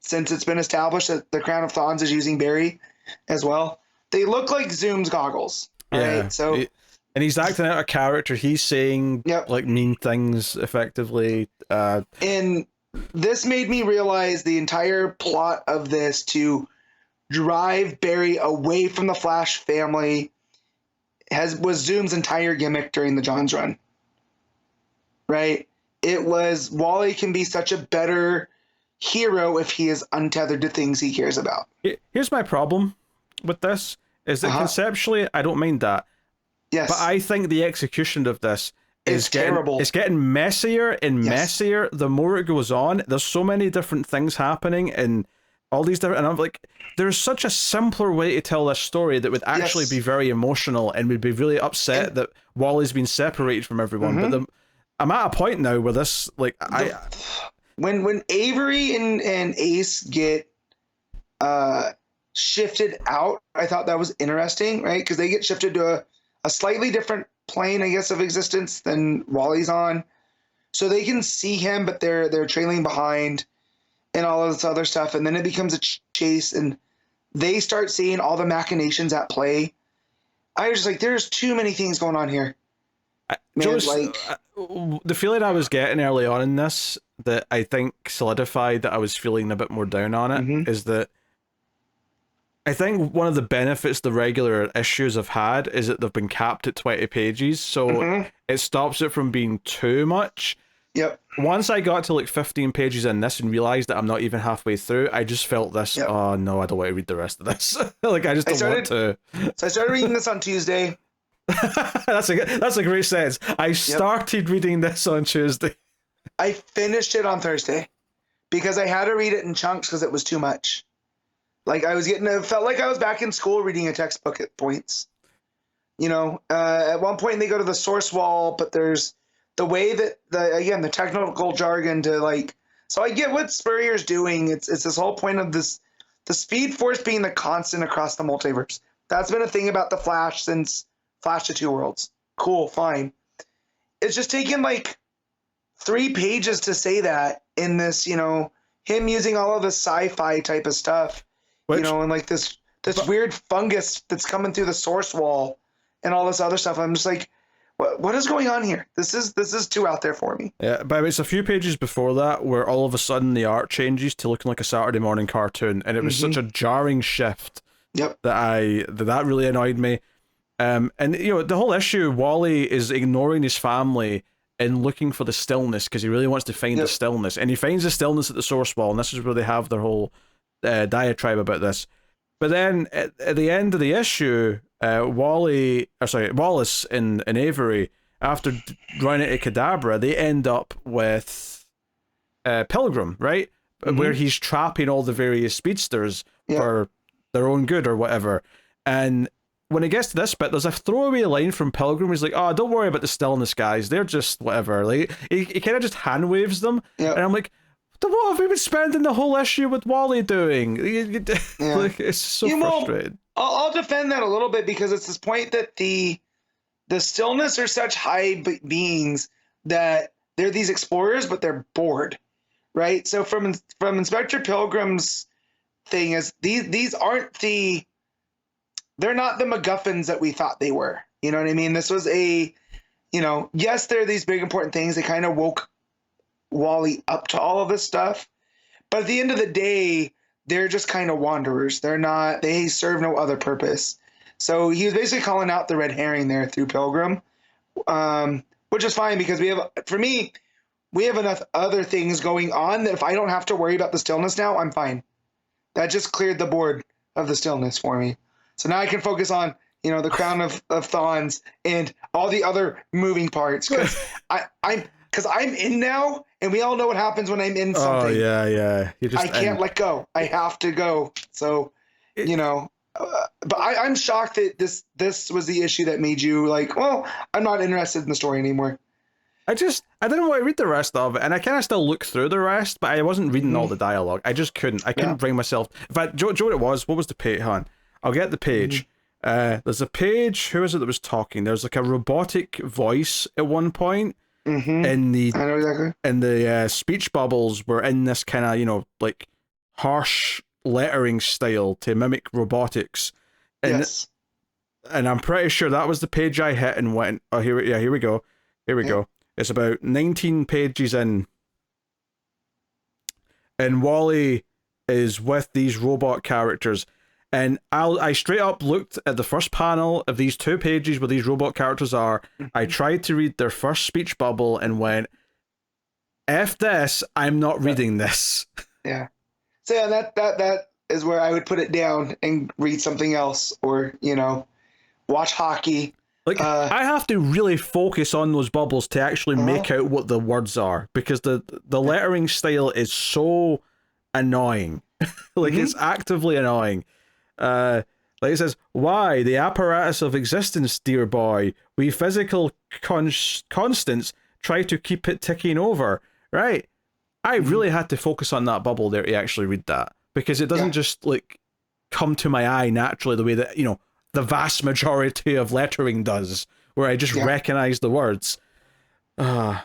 since it's been established that the Crown of Thorns is using Barry as well. They look like Zoom's goggles. All right. So and he's acting out a character. He's saying like mean things effectively. And this made me realize the entire plot of this to drive Barry away from the Flash family was Zoom's entire gimmick during the Johns run. Right? It was Wally can be such a better hero if he is untethered to things he cares about. Here's my problem with this is that conceptually I don't mind that. Yes. But I think the execution of this is terrible. It's getting messier and messier the more it goes on. There's so many different things happening and all these different, and I'm like, there's such a simpler way to tell this story that would actually be very emotional and would be really upset that Wally's been separated from everyone. But I'm at a point now where this, like, when Avery and Ace get shifted out, I thought that was interesting, right? Because they get shifted to a slightly different plane, I guess, of existence than Wally's on, so they can see him, but they're trailing behind and all of this other stuff, and then it becomes a chase, and they start seeing all the machinations at play. I was just like, there's too many things going on here. Man, the feeling I was getting early on in this that I think solidified that I was feeling a bit more down on it is that I think one of the benefits the regular issues have had is that they've been capped at 20 pages, so it stops it from being too much. Yep. Once I got to like 15 pages in this and realized that I'm not even halfway through, I just felt this, oh no, I don't want to read the rest of this. Like, I just don't want to. So I started reading this on Tuesday. That's a great sentence. I started reading this on Tuesday. I finished it on Thursday because I had to read it in chunks because it was too much. Like, it felt like I was back in school reading a textbook at points. At one point they go to the source wall, but there's the way that the technical jargon to like, so I get what Spurrier's doing. It's this whole point of this, the Speed Force being the constant across the multiverse. That's been a thing about the Flash since Flash to Two Worlds. Cool, fine. It's just taken like 3 pages to say that in this, him using all of the sci-fi type of stuff, and like this weird fungus that's coming through the source wall and all this other stuff. I'm just like, what is going on here? This is too out there for me. Yeah, but it's a few pages before that where all of a sudden the art changes to looking like a Saturday morning cartoon, and it was such a jarring shift that really annoyed me. And the whole issue, Wally is ignoring his family and looking for the stillness because he really wants to find the stillness, and he finds the stillness at the source wall, and this is where they have their whole diatribe about this. But then at the end of the issue, Wallace and Avery, after running into Kadabra, they end up with Pilgrim, right? Where he's trapping all the various speedsters for their own good or whatever. And when it gets to this bit, there's a throwaway line from Pilgrim. He's like, "Oh, don't worry about the stillness, guys. They're just whatever." Like he kind of just hand waves them, and I'm like, "What have we been spending the whole issue with Wally doing?" Like, it's so frustrating. I'll defend that a little bit because it's this point that the stillness are such high beings that they're these explorers, but they're bored, right? So from Inspector Pilgrim's thing is these aren't they're not the MacGuffins that we thought they were. You know what I mean? This was yes, they're these big important things. They kind of woke Wally up to all of this stuff. But at the end of the day, they're just kind of wanderers. They serve no other purpose. So he was basically calling out the red herring there through Pilgrim, which is fine because we have enough other things going on that if I don't have to worry about the stillness now, I'm fine. That just cleared the board of the stillness for me. So now I can focus on, the Crown of Thorns and all the other moving parts because I'm in now, and we all know what happens when I'm in something. Oh yeah. I can't let go. I have to go. So, but I'm shocked that this was the issue that made you like, well, I'm not interested in the story anymore. I didn't want to read the rest of it, and I kind of still look through the rest, but I wasn't reading all the dialogue. I just couldn't. I couldn't bring myself. In fact, Joe, what it was? What was the page? Hon, I'll get the page. There's a page. Who is it that was talking? There's like a robotic voice at one point. In the I know exactly. In the speech bubbles were in this kind of like harsh lettering style to mimic robotics. And, yes. And I'm pretty sure that was the page I hit and went, oh, here we go. Here we go. It's about 19 pages in. And Wally is with these robot characters. And I straight up looked at the first panel of these 2 pages where these robot characters are. I tried to read their first speech bubble and went, F this, I'm not reading this. Yeah. So yeah, that is where I would put it down and read something else, or, watch hockey. Like, I have to really focus on those bubbles to actually make out what the words are, because the lettering style is so annoying. Like, it's actively annoying. Like it says, why the apparatus of existence, dear boy, we physical constants try to keep it ticking over. Right? I really had to focus on that bubble there to actually read that, because it doesn't just like come to my eye naturally the way that the vast majority of lettering does, where I just recognize the words. Yeah.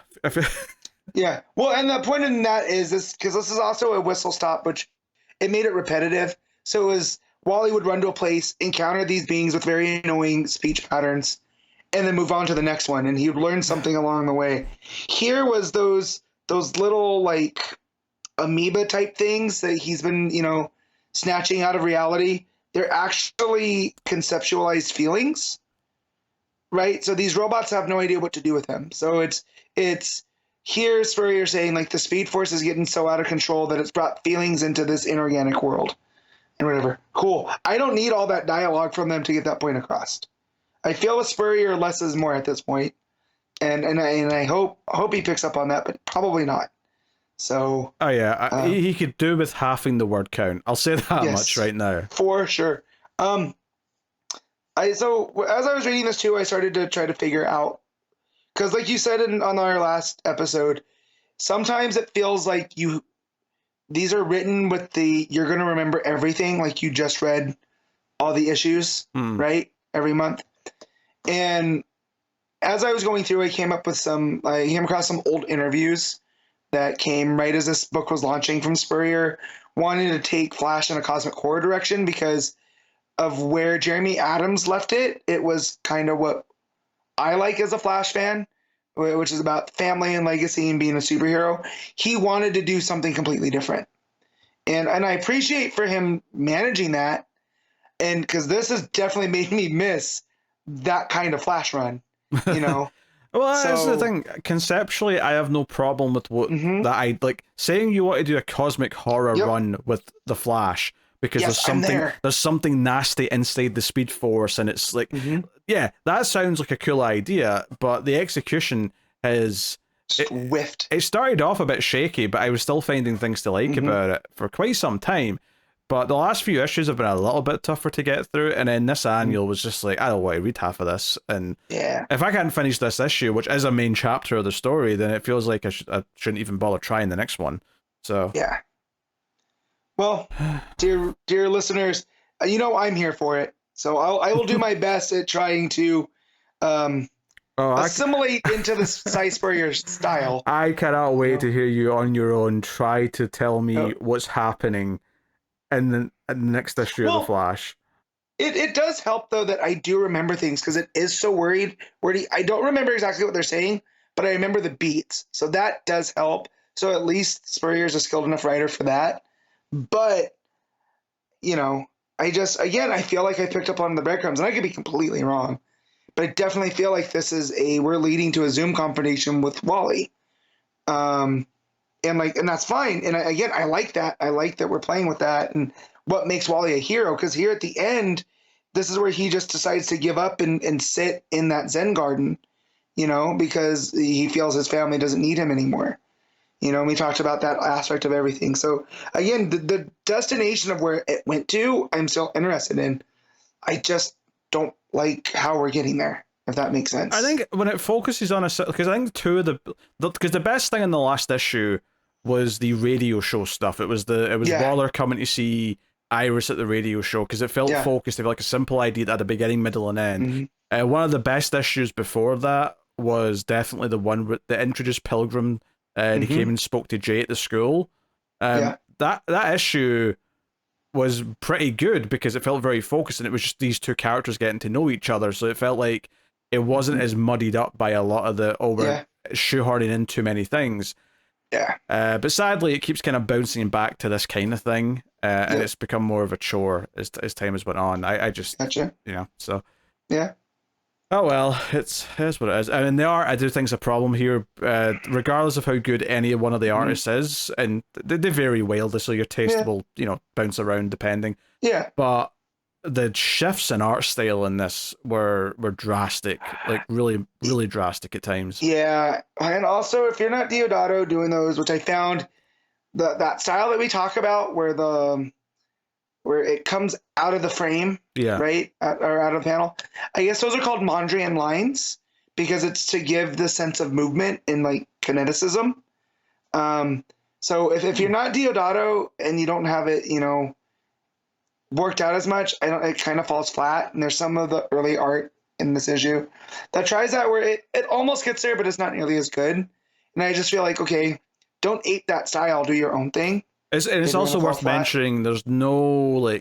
Well, and the point in that is this, because this is also a whistle stop, which it made it repetitive. So it was Wally would run to a place, encounter these beings with very annoying speech patterns, and then move on to the next one, and he would learn something along the way. Here was those little like amoeba type things that he's been, snatching out of reality. They're actually conceptualized feelings, right? So these robots have no idea what to do with them. So it's here Spurrier saying like the Speed Force is getting so out of control that it's brought feelings into this inorganic world and whatever. Cool. I don't need all that dialogue from them to get that point across. I feel with Spurrier less is more at this point. And I hope he picks up on that, but probably not. So. Oh yeah, he could do with halving the word count. I'll say that much right now. For sure. So as I was reading this too, I started to try to figure out, because like you said on our last episode, sometimes it feels like these are written with you're going to remember everything, like you just read all the issues, right? Every month. And as I was going through, I came across some old interviews that came right as this book was launching from Spurrier, wanting to take Flash in a cosmic horror direction because of where Jeremy Adams left it. It was kind of what I like as a Flash fan, which is about family and legacy and being a superhero. He wanted to do something completely different. And I appreciate for him managing that, and because this has definitely made me miss that kind of Flash run, Well, that's the thing. Conceptually, I have no problem with what that I like saying. You want to do a cosmic horror run with the Flash because there's something nasty inside the Speed Force, and it's like, that sounds like a cool idea, but the execution is swift. It started off a bit shaky, but I was still finding things to like about it for quite some time. But the last few issues have been a little bit tougher to get through, and then this annual was just like, I don't want to read half of this, and if I can't finish this issue, which is a main chapter of the story, then it feels like I shouldn't even bother trying the next one. So yeah. Well, dear listeners, I'm here for it, so I will do my best at trying to assimilate into the Cy Spurrier style. I cannot wait to hear you on your own try to tell me what's happening in the next issue of The Flash. It does help, though, that I do remember things, because it is so wordy. I don't remember exactly what they're saying, but I remember the beats. So that does help. So at least Spurrier's a skilled enough writer for that. But, I feel like I picked up on the breadcrumbs, and I could be completely wrong. But I definitely feel like this is we're leading to a Zoom confrontation with Wally. And that's fine. And I like that. I like that we're playing with that and what makes Wally a hero. Because here at the end, this is where he just decides to give up and sit in that Zen garden, because he feels his family doesn't need him anymore. We talked about that aspect of everything. So again, the destination of where it went to, I'm still interested in. I just don't like how we're getting there. if that makes sense. I think when it focuses on because I think two of because the best thing in the last issue was the radio show stuff. It was Waller coming to see Iris at the radio show because it felt focused. It felt like a simple idea that had a beginning, middle, and end. One of the best issues before that was definitely the one that introduced Pilgrim. And he came and spoke to Jay at the school. That issue was pretty good because it felt very focused, and it was just these two characters getting to know each other. So it felt like it wasn't as muddied up by a lot of the shoehorning in too many things. Yeah. But sadly, it keeps kind of bouncing back to this kind of thing, and it's become more of a chore as time has went on. I just, so. Yeah. Oh well, it's what it is. I mean, I do think it's a problem here, regardless of how good any one of the artists is, and they vary wildly, so your taste will, bounce around depending. Yeah. But the shifts in art style in this were drastic, like really, really drastic at times. Yeah, and also if you're not Deodato doing those, which I found that style that we talk about, where it comes out of the frame, right, or out of the panel. I guess those are called Mondrian lines because it's to give the sense of movement and like kineticism. So if you're not Deodato and you don't have it, worked out as much, it kind of falls flat. And there's some of the early art in this issue that tries that where it almost gets there, but it's not nearly as good. And I just feel like, okay, don't ape that style, do your own thing. It's also worth mentioning there's no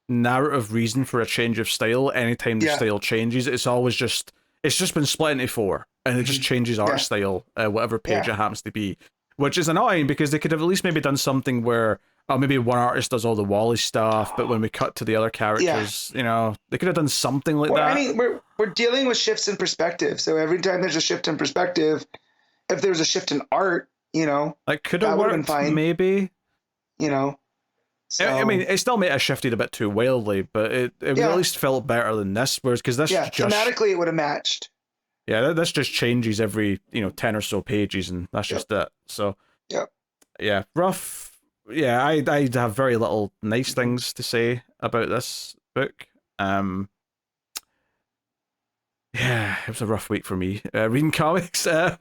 narrative reason for a change of style anytime the style changes. It's always it's just been split into four and it just changes art style, whatever page it happens to be, which is annoying because they could have at least maybe done something where maybe one artist does all the Wally stuff, but when we cut to the other characters, they could have done something like that. I mean, we're dealing with shifts in perspective, so every time there's a shift in perspective, if there's a shift in art, could have worked fine. Maybe. So, I mean, it still made it shifted a bit too wildly, but it at least felt better than this. Whereas, because this thematically it would have matched. Yeah, this just changes every 10 or so pages, and that's just it. So rough. Yeah, I have very little nice things to say about this book. Yeah, it was a rough week for me reading comics. Matt,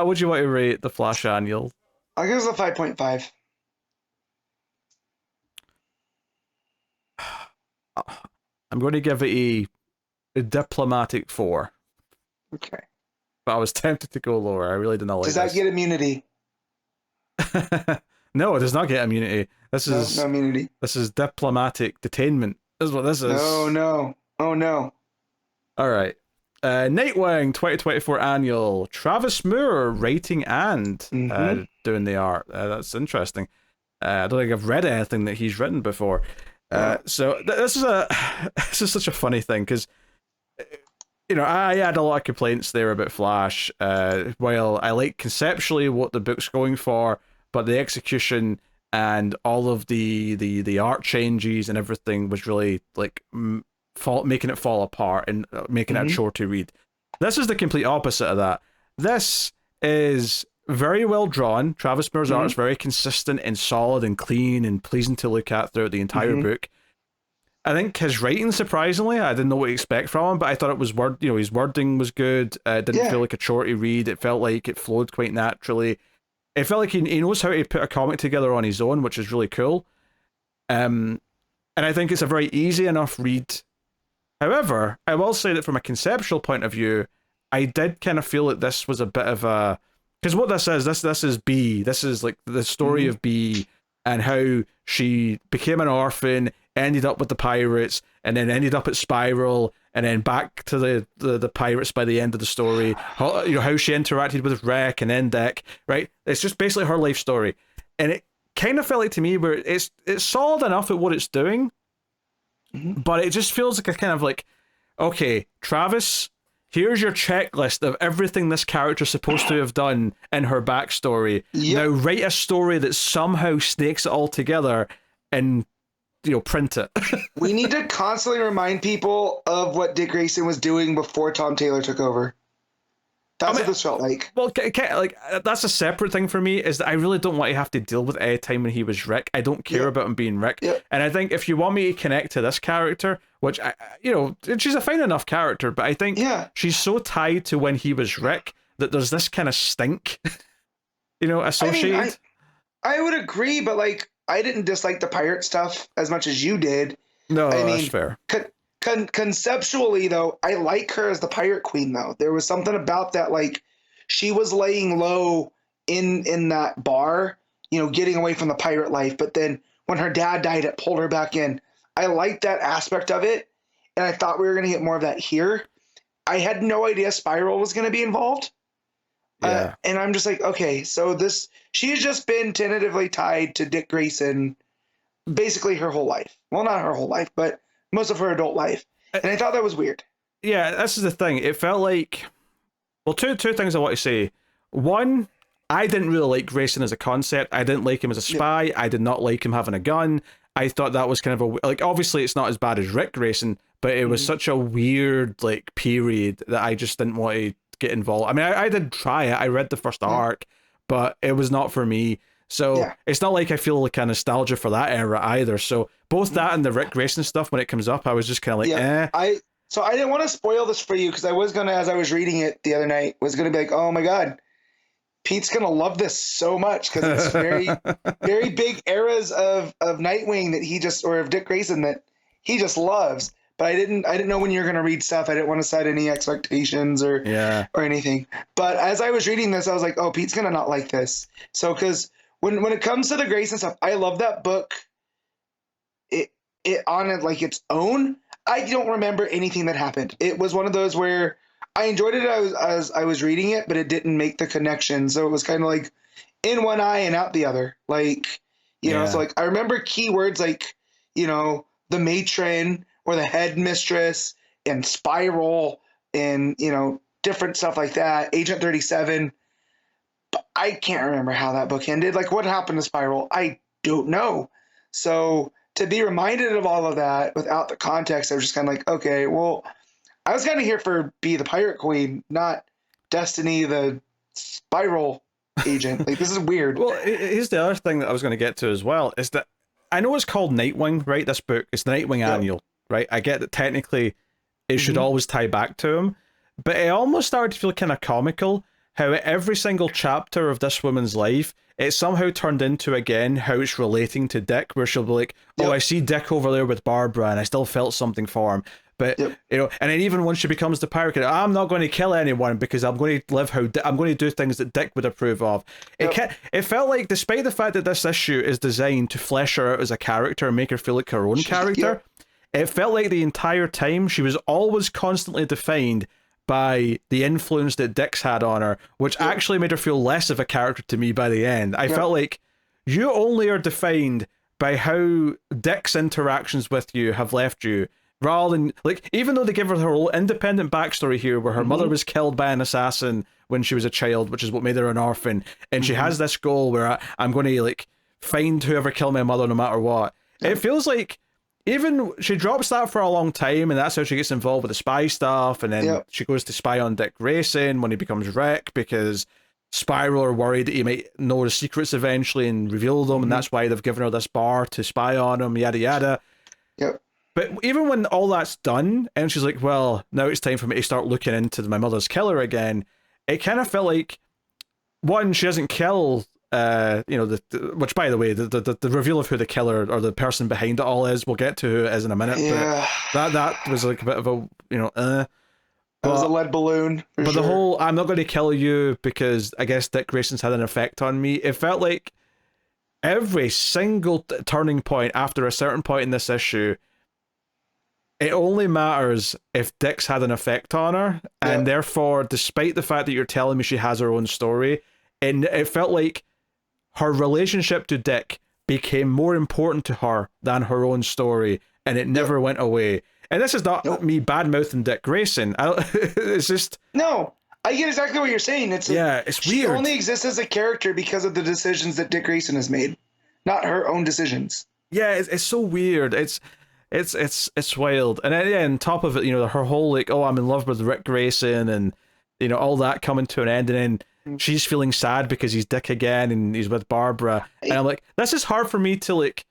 would you want to rate the Flash Annual? I'll give it a 5.5. I'm going to give it a diplomatic 4. Okay. But I was tempted to go lower. I really did not like this. Does that get immunity? No, it does not get immunity. This is no immunity. This is diplomatic detainment. This is what this is. Oh no. All right. Nightwing 2024 Annual. Travis Moore writing and doing the art. That's interesting. I don't think I've read anything that he's written before. So this is such a funny thing because I had a lot of complaints there about Flash. While I like conceptually what the book's going for, but the execution and all of the art changes and everything was really making it fall apart and making it a chore to read. This is the complete opposite of that. This is very well drawn. Travis Moore's art is very consistent and solid and clean and pleasing to look at throughout the entire book. I think his writing, surprisingly, I didn't know what to expect from him, but I thought it was his wording was good. It didn't feel like a chore to read. It felt like it flowed quite naturally. It felt like he knows how to put a comic together on his own, which is really cool. And I think it's a very easy enough read. However, I will say that from a conceptual point of view, I did kind of feel that this was a bit of a... Because what this is B. This is like the story of B and how she became an orphan, ended up with the pirates, and then ended up at Spiral, and then back to the pirates by the end of the story. How she interacted with Rek and Endek, right? It's just basically her life story. And it kind of felt like to me where it's solid enough at what it's doing, but it just feels like a kind of like, okay, Travis, here's your checklist of everything this character's supposed to have done in her backstory. Yep. Now write a story that somehow snakes it all together and print it. We need to constantly remind people of what Dick Grayson was doing before Tom Taylor took over. That's what this felt like. Well, like that's a separate thing for me. Is that I really don't want to have to deal with any time when he was Rick. I don't care about him being Rick. And I think if you want me to connect to this character, which she's a fine enough character, but I think she's so tied to when he was Rick that there's this kind of stink, associated. I mean, I would agree, but like I didn't dislike the pirate stuff as much as you did. No, that's fair. Conceptually, though, I like her as the pirate queen. Though there was something about that, like she was laying low in that bar, getting away from the pirate life. But then when her dad died, it pulled her back in. I liked that aspect of it, and I thought we were going to get more of that here. I had no idea Spiral was going to be involved. And I'm just like, okay, so she has just been tentatively tied to Dick Grayson basically her whole life. Well, not her whole life, but most of her adult life. And I thought that was weird. Yeah, this is the thing. It felt like, well, two things I want to say. One, I didn't really like Grayson as a concept. I didn't like him as a spy. I did not like him having a gun. I thought that was kind of like, obviously it's not as bad as Rick Grayson, but it was such a weird like period that I just didn't want to get involved. I mean, I did try it. I read the first arc, but it was not for me. So it's not like I feel like a nostalgia for that era either. So both that and the Rick Grayson stuff, when it comes up, I was just kind of like, eh. So I didn't want to spoil this for you because I was going to, as I was reading it the other night, was going to be like, oh my God, Pete's going to love this so much because it's very, very big eras of Nightwing that he just, or of Dick Grayson that he just loves. But I didn't know when you were going to read stuff. I didn't want to set any expectations or anything. But as I was reading this, I was like, oh, Pete's going to not like this. So, because when it comes to the Grayson stuff, I love that book. It on it like its own. I don't remember anything that happened. It was one of those where I enjoyed it as I was reading it, but it didn't make the connection. So it was kind of like in one eye and out the other. Like, so like I remember keywords like, the matron or the headmistress and Spiral and, different stuff like that. Agent 37. But I can't remember how that book ended. Like what happened to Spiral? I don't know. So to be reminded of all of that without the context, I was just kind of like, okay, well, I was kind of here for Be the Pirate Queen, not Destiny the Spiral agent. Like, this is weird. Well, here's the other thing that I was going to get to as well, is that I know it's called Nightwing, right? This book, it's the Nightwing Annual, right? I get that technically it should always tie back to him, but it almost started to feel kind of comical how every single chapter of this woman's life, it somehow turned into, again, how it's relating to Dick, where she'll be like, oh, I see Dick over there with Barbara, and I still felt something for him. But, and then even when she becomes the pirate, I'm not going to kill anyone because I'm going to live I'm going to do things that Dick would approve of. It felt like, despite the fact that this issue is designed to flesh her out as a character and make her feel like her own character, it felt like the entire time she was always constantly defined by the influence that Dick's had on her, which actually made her feel less of a character to me by the end. I felt like you only are defined by how Dick's interactions with you have left you, rather than, like, even though they give her whole independent backstory here where her mother was killed by an assassin when she was a child, which is what made her an orphan, and she has this goal where I'm going to, like, find whoever killed my mother no matter what. It feels like even she drops that for a long time, and that's how she gets involved with the spy stuff, and then she goes to spy on Dick Grayson when he becomes Rick, because Spiral are worried that he might know the secrets eventually and reveal them, and that's why they've given her this bar to spy on him, yada yada. But even when all that's done, and she's like, well, now it's time for me to start looking into my mother's killer again, it kind of felt like, one, she doesn't kill which, by the way, the reveal of who the killer or the person behind it all is, we'll get to who it is in a minute. But that was like a bit of a, that was a lead balloon. But the whole, I'm not going to kill you because I guess Dick Grayson's had an effect on me. It felt like every single turning point after a certain point in this issue, it only matters if Dick's had an effect on her, and therefore, despite the fact that you're telling me she has her own story, and it felt like her relationship to Dick became more important to her than her own story, and it never went away. And this is not me bad-mouthing Dick Grayson. It's just... No, I get exactly what you're saying. It's weird. She only exists as a character because of the decisions that Dick Grayson has made, not her own decisions. Yeah, it's so weird. It's wild. And then, on top of it, her whole, like, oh, I'm in love with Rick Grayson, and you know, all that coming to an end, and then she's feeling sad because he's Dick again and he's with Barbara. And I'm like, this is hard for me to like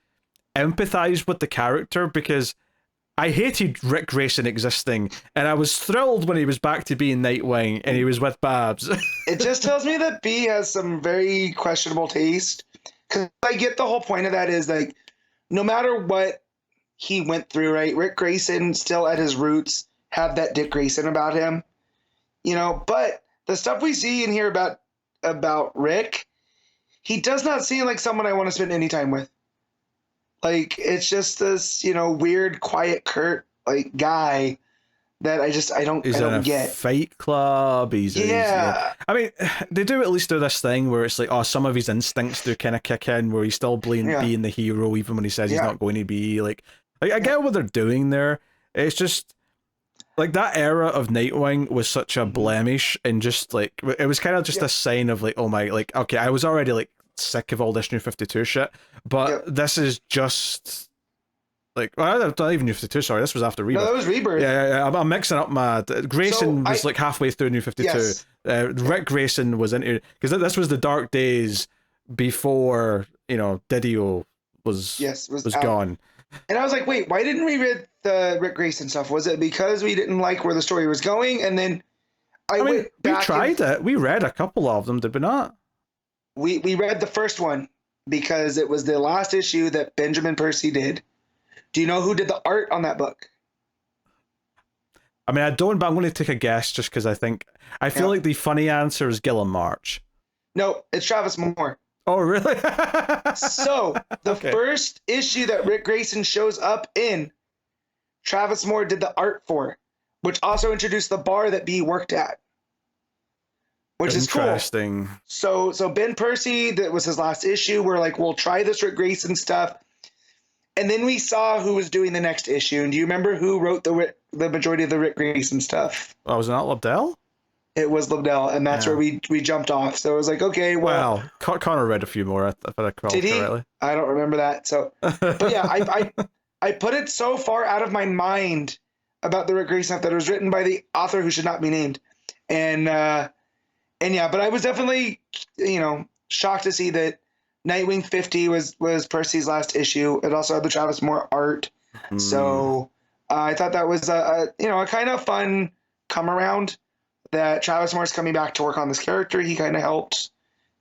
empathize with the character because I hated Rick Grayson existing, and I was thrilled when he was back to being Nightwing and he was with Babs. It just tells me that B has some very questionable taste. Because I get the whole point of that is like, no matter what he went through, right? Rick Grayson still at his roots have that Dick Grayson about him, you know. But the stuff we see and hear about Rick, he does not seem like someone I want to spend any time with. Like, it's just this, you know, weird, quiet, curt, like, guy that I don't He's in a get. Fight Club. He's I mean, they do at least do this thing where it's like, oh, some of his instincts do kind of kick in, where he's still being the hero, even when he says he's not going to be. Like I get what they're doing there. It's just like that era of Nightwing was such a blemish, and just like it was kind of just a sign of like, oh my, like, okay, I was already like sick of all this New 52 shit, but this is just like, well, not even New 52, sorry, this was after Rebirth. No, that was Rebirth. Yeah, I'm mixing up my Grayson was like halfway through New 52. Yes. Rick Grayson was into, because this was the dark days before, you know, Didio was gone. And I was like, wait, why didn't we read the Rick Grayson stuff? Was it because we didn't like where the story was going? And then I mean, we tried it. We read a couple of them, did we not? We read the first one because it was the last issue that Benjamin Percy did. Do you know who did the art on that book? I mean, I don't, but I'm going to take a guess just because I feel like the funny answer is Gillen March. No, it's Travis Moore. Oh, really? So, the first issue that Rick Grayson shows up in, Travis Moore did the art for, which also introduced the bar that B worked at. Which is cool. Interesting. So Ben Percy, that was his last issue. We're like, we'll try this Rick Grayson stuff. And then we saw who was doing the next issue. And do you remember who wrote the majority of the Rick Grayson stuff? Oh, was it not Lobdell? It was Lobdell, and that's where we jumped off. So it was like, okay, well, Connor read a few more, if I recall correctly. I don't remember that. So, but yeah, I put it so far out of my mind about the Rick Grayson stuff that it was written by the author who should not be named. And yeah, but I was definitely, you know, shocked to see that Nightwing 50 was Percy's last issue. It also had the Travis Moore art. So I thought that was a kind of fun come around that Travis Moore's coming back to work on this character. He kind of helped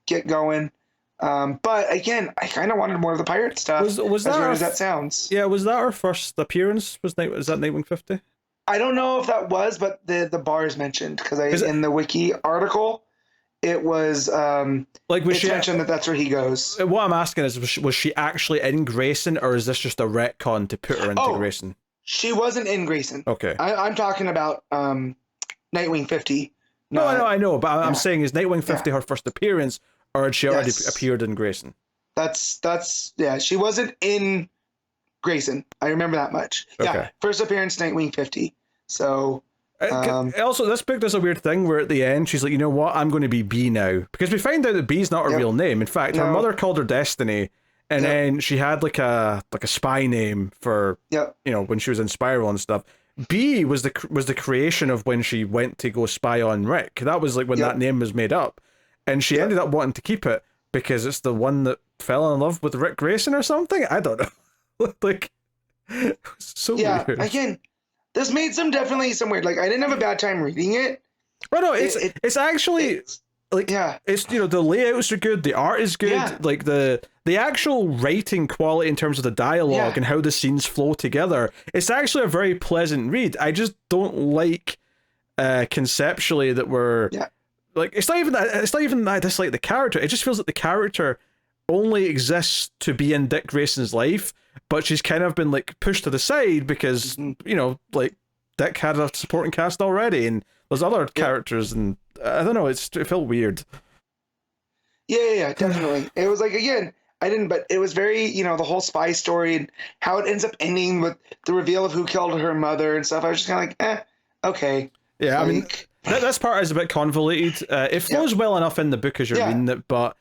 get going. But again, I kind of wanted more of the pirate stuff. Was that, as weird as that sounds. Yeah, was that our first appearance? Was that Nightwing 50? I don't know if that was, but the bar is mentioned because in the wiki article, it was she mentioned that's where he goes. What I'm asking is, was she actually in Grayson, or is this just a retcon to put her into Grayson? She wasn't in Grayson. Okay. I'm talking about Nightwing 50. No, I know, but I'm saying, is Nightwing 50 her first appearance, or had she already appeared in Grayson? That's she wasn't in Grayson. I remember that much. Okay. Yeah, first appearance Nightwing 50. So also, this book does a weird thing where at the end she's like, you know what, I'm going to be B now, because we find out that B's not her real name. In fact, her mother called her Destiny, and then she had like a spy name for you know, when she was in Spiral and stuff. B was the creation of when she went to go spy on Rick. That was like when that name was made up, and she ended up wanting to keep it because it's the one that fell in love with Rick Grayson or something. I don't know. Like, so weird. Again, this made definitely some weird. Like, I didn't have a bad time reading it. Oh no, it's actually like, it's, you know, the layouts are good, the art is good, like the actual writing quality in terms of the dialogue and how the scenes flow together. It's actually a very pleasant read. I just don't like conceptually that we're like, it's not even that I dislike the character. It just feels like the character only exists to be in Dick Grayson's life, but she's kind of been like pushed to the side because you know, like, Dick had a supporting cast already, and there's other characters, and I don't know, it felt weird. Yeah, definitely. It was like, again, I didn't, but it was very, you know, the whole spy story and how it ends up ending with the reveal of who killed her mother and stuff. I was just kind of like, okay. Yeah, like, I mean, this part is a bit convoluted. It flows well enough in the book as you're reading it, but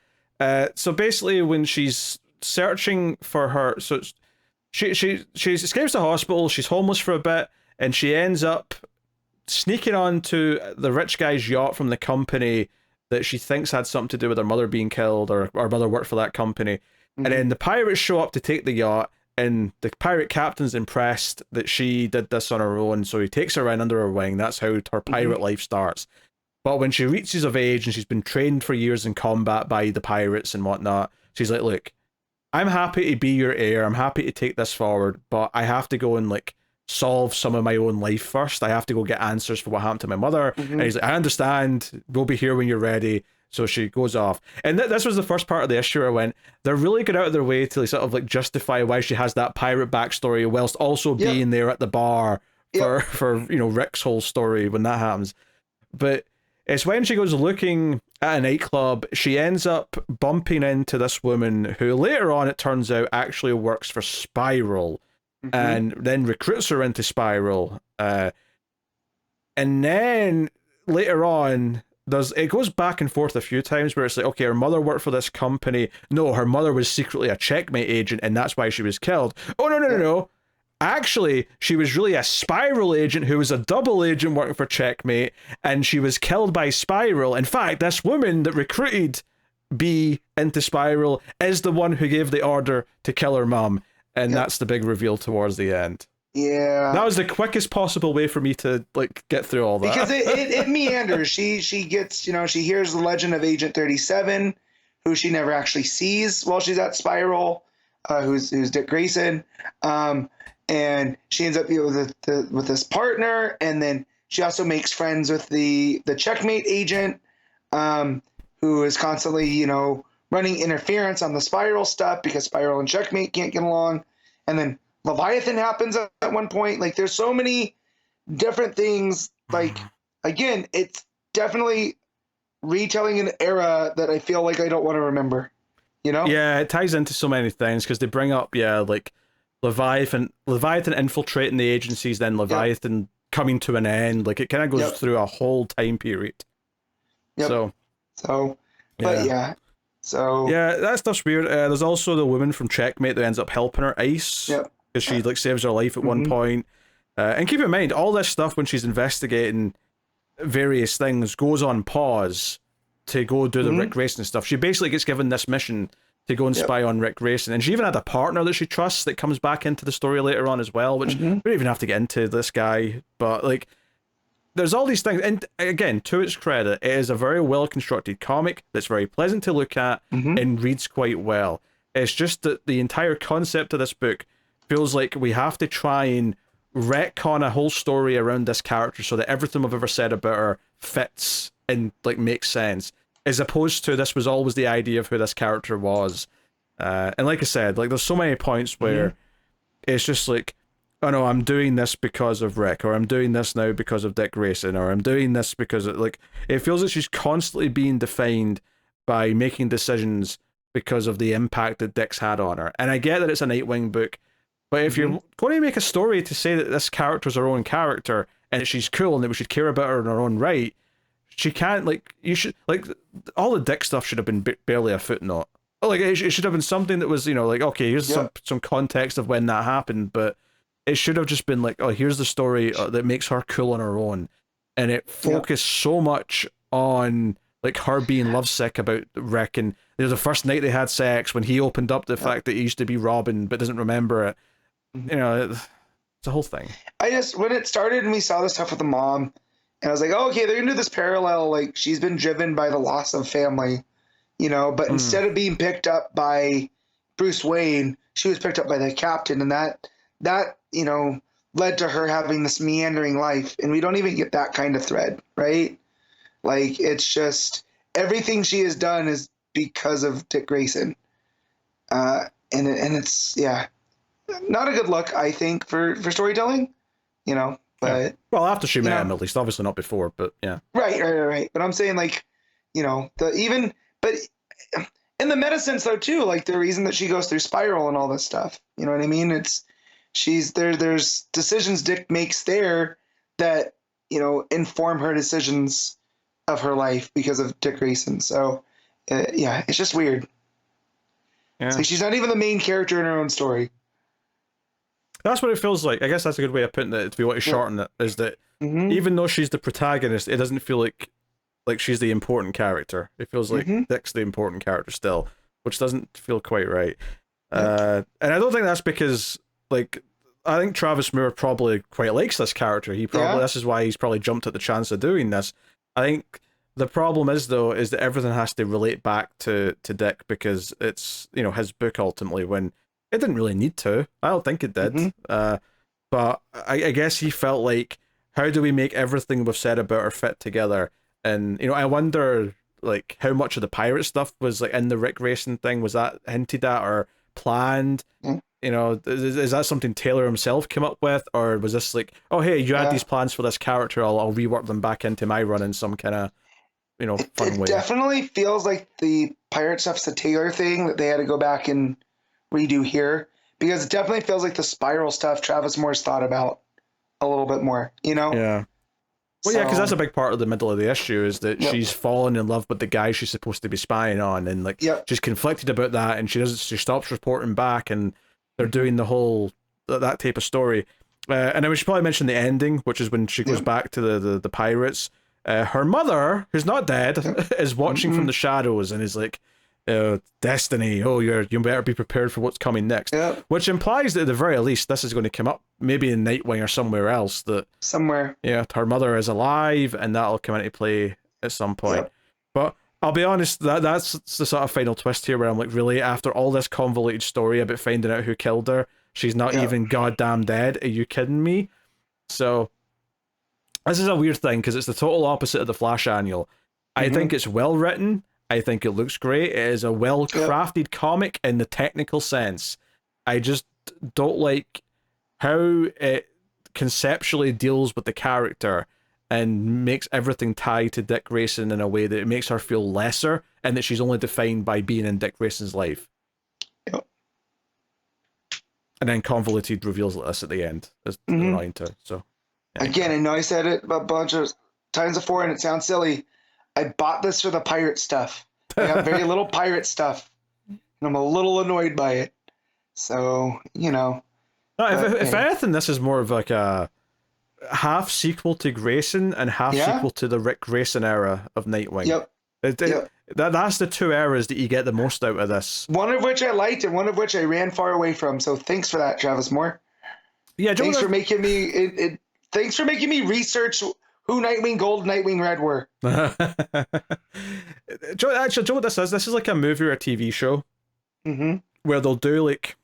so basically when she's searching for her, so she escapes the hospital, she's homeless for a bit, and she ends up sneaking onto the rich guy's yacht from the company that she thinks had something to do with her mother being killed, or her mother worked for that company. And then the pirates show up to take the yacht, and the pirate captain's impressed that she did this on her own, so he takes her in under her wing. That's how her pirate life starts. But when she reaches of age and she's been trained for years in combat by the pirates and whatnot, she's like, look, I'm happy to be your heir, I'm happy to take this forward, but I have to go and like solve some of my own life first. I have to go get answers for what happened to my mother. And he's like, I understand, we'll be here when you're ready. So she goes off. And this was the first part of the issue where I went, they're really good out of their way to sort of like justify why she has that pirate backstory whilst also being there at the bar for you know, Rick's whole story when that happens. But it's when she goes looking at a nightclub, she ends up bumping into this woman who later on, it turns out, actually works for Spiral, and then recruits her into Spiral. And then later on, it goes back and forth a few times where it's like, okay, her mother worked for this company. No, her mother was secretly a checkmate agent, and that's why she was killed. Oh, no. Actually, she was really a Spiral agent who was a double agent working for Checkmate, and she was killed by Spiral. In fact, this woman that recruited B into Spiral is the one who gave the order to kill her mum, and that's the big reveal towards the end. Yeah, that was the quickest possible way for me to like get through all that, because it meanders. She gets, you know, she hears the legend of Agent 37, who she never actually sees while she's at Spiral, who's Dick Grayson. And she ends up with this partner, and then she also makes friends with the Checkmate agent, who is constantly, you know, running interference on the Spiral stuff because Spiral and Checkmate can't get along. And then Leviathan happens at one point. Like, there's so many different things. Like, again, it's definitely retelling an era that I feel like I don't want to remember. You know? Yeah, it ties into so many things because they bring up, like Leviathan infiltrating the agencies, then Leviathan coming to an end. Like, it kind of goes through a whole time period. So, that stuff's weird. There's also the woman from Checkmate that ends up helping her, Ice, because she like saves her life at one point. And keep in mind, all this stuff when she's investigating various things goes on pause to go do the Rick Grayson stuff. She basically gets given this mission to go and spy on Rick Grayson. And she even had a partner that she trusts that comes back into the story later on as well, which we don't even have to get into this guy. But, like, there's all these things. And, again, to its credit, it is a very well-constructed comic that's very pleasant to look at and reads quite well. It's just that the entire concept of this book feels like we have to try and retcon a whole story around this character so that everything we've ever said about her fits and, like, makes sense. As opposed to this was always the idea of who this character was. And like I said, like, there's so many points where it's just like, oh no, I'm doing this because of Rick, or I'm doing this now because of Dick Grayson, or I'm doing this because of, like, it feels like she's constantly being defined by making decisions because of the impact that Dick's had on her. And I get that it's a Nightwing book, but if you're going to make a story to say that this character's her own character and that she's cool and that we should care about her in her own right, she can't, like, you should, like, all the Dick stuff should have been barely a footnote. Like, it should have been something that was, you know, like, okay, here's some context of when that happened, but it should have just been like, oh, here's the story that makes her cool on her own. And it focused so much on, like, her being lovesick about Rick, and there's the first night they had sex when he opened up the fact that he used to be Robin but doesn't remember it. You know, it's a whole thing. When it started and we saw the stuff with the mom, and I was like, oh, okay, they're going to do this parallel, like, she's been driven by the loss of family, you know, but instead of being picked up by Bruce Wayne, she was picked up by the captain, and that, you know, led to her having this meandering life, and we don't even get that kind of thread, right? Like, it's just, everything she has done is because of Dick Grayson. And it's, not a good look, I think, for storytelling, you know. But well, after she met him, at least, obviously not before, but yeah. Right. But I'm saying, like, you know, but in the meta sense though too, like, the reason that she goes through Spiral and all this stuff, you know what I mean? There's decisions Dick makes there that, you know, inform her decisions of her life because of Dick Grayson. So it's just weird. Yeah. So she's not even the main character in her own story. That's what it feels like. I guess that's a good way of putting it, if you want to shorten it, is that even though she's the protagonist, it doesn't feel like she's the important character. It feels like Dick's the important character still, which doesn't feel quite right. And I don't think that's because, like, I think Travis Moore probably quite likes this character. This is why he's probably jumped at the chance of doing this. I think the problem is, though, is that everything has to relate back to Dick, because it's, you know, his book ultimately, when it didn't really need to. I don't think it did. But I guess he felt like, how do we make everything we've said about her fit together? And, you know, I wonder, like, how much of the pirate stuff was, like, in the Rick Grayson thing. Was that hinted at or planned? You know, is that something Taylor himself came up with, or was this like, oh, hey, you had these plans for this character, I'll rework them back into my run in some kind of, you know, fun way? It definitely feels like the pirate stuff's a Taylor thing that they had to go back and redo here, because it definitely feels like the Spiral stuff Travis Moore's thought about a little bit more, you know? Yeah. Well, yeah, because that's a big part of the middle of the issue, is that she's fallen in love with the guy she's supposed to be spying on, and like she's conflicted about that, and she stops reporting back, and they're doing the whole that type of story. And then we should probably mention the ending, which is when she goes back to the pirates. Her mother, who's not dead, is watching from the shadows and is like, destiny, you better be prepared for what's coming next. Which implies that at the very least this is going to come up maybe in Nightwing or somewhere else, that her mother is alive, and that'll come into play at some point. But I'll be honest, that's the sort of final twist here, where I'm like, really, after all this convoluted story about finding out who killed her, she's not even goddamn dead? Are you kidding me? So this is a weird thing, because it's the total opposite of the Flash annual. I think it's well written. I think it looks great. It is a well-crafted comic in the technical sense. I just don't like how it conceptually deals with the character and makes everything tie to Dick Grayson in a way that it makes her feel lesser, and that she's only defined by being in Dick Grayson's life. And then convoluted reveals like this at the end is annoying too. So again, I know I said it a bunch of times before, and it sounds silly. I bought this for the pirate stuff. I got very little pirate stuff, and I'm a little annoyed by it. So, you know. No, if anything, this is more of like a half sequel to Grayson and half sequel to the Rick Grayson era of Nightwing. That's the two eras that you get the most out of this. One of which I liked, and one of which I ran far away from. So thanks for that, Travis Moore. Yeah, thanks for making me. Thanks for making me research who Nightwing Gold, Nightwing Red were. Actually, Joe, what this is? This is like a movie or a TV show where they'll do like,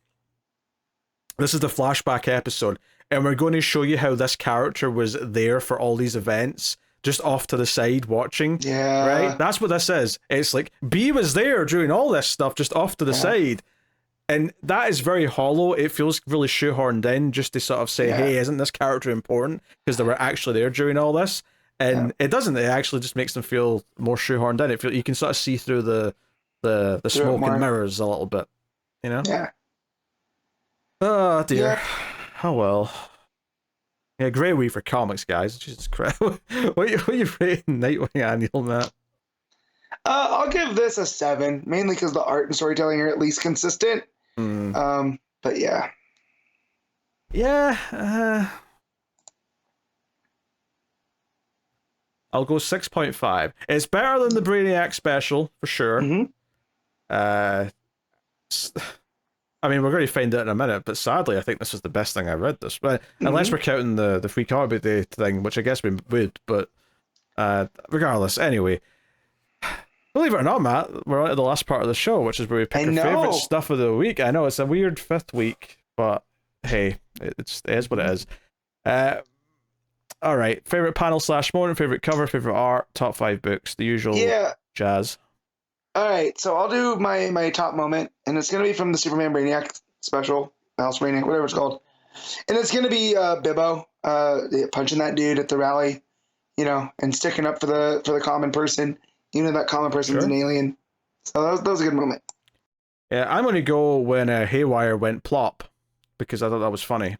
this is the flashback episode, and we're going to show you how this character was there for all these events, just off to the side watching. Yeah. Right? That's what this is. It's like, B was there doing all this stuff just off to the side. And that is very hollow. It feels really shoehorned in, just to sort of say, hey, isn't this character important? Because they were actually there during all this. And it doesn't. It actually just makes them feel more shoehorned in. You can sort of see through the smoke and mirrors a little bit. You know? Yeah. Oh, dear. Yeah. Oh, well. Yeah, great week for comics, guys. Jesus Christ. What are you rating Nightwing Annual, Matt? I'll give this a 7, mainly because the art and storytelling are at least consistent. But yeah. Yeah. I'll go 6.5. It's better than the Brainiac special, for sure. I mean, we're going to find out in a minute, but sadly, I think this is the best thing I read this. But unless we're counting the Free Comic Book Day thing, which I guess we would, but regardless, anyway. Believe it or not, Matt, we're on to the last part of the show, which is where we pick our favorite stuff of the week. I know it's a weird 5th week, but hey, it is what it is. All right, favorite panel / moment, favorite cover, favorite art, top 5 books, the usual jazz. All right, so I'll do my top moment, and it's going to be from the Superman Brainiac special, House Brainiac, whatever it's called. And it's going to be Bibbo punching that dude at the rally, you know, and sticking up for the common person. You know, that common person's an alien. So that was a good moment. Yeah, I'm going to go when Haywire went plop, because I thought that was funny.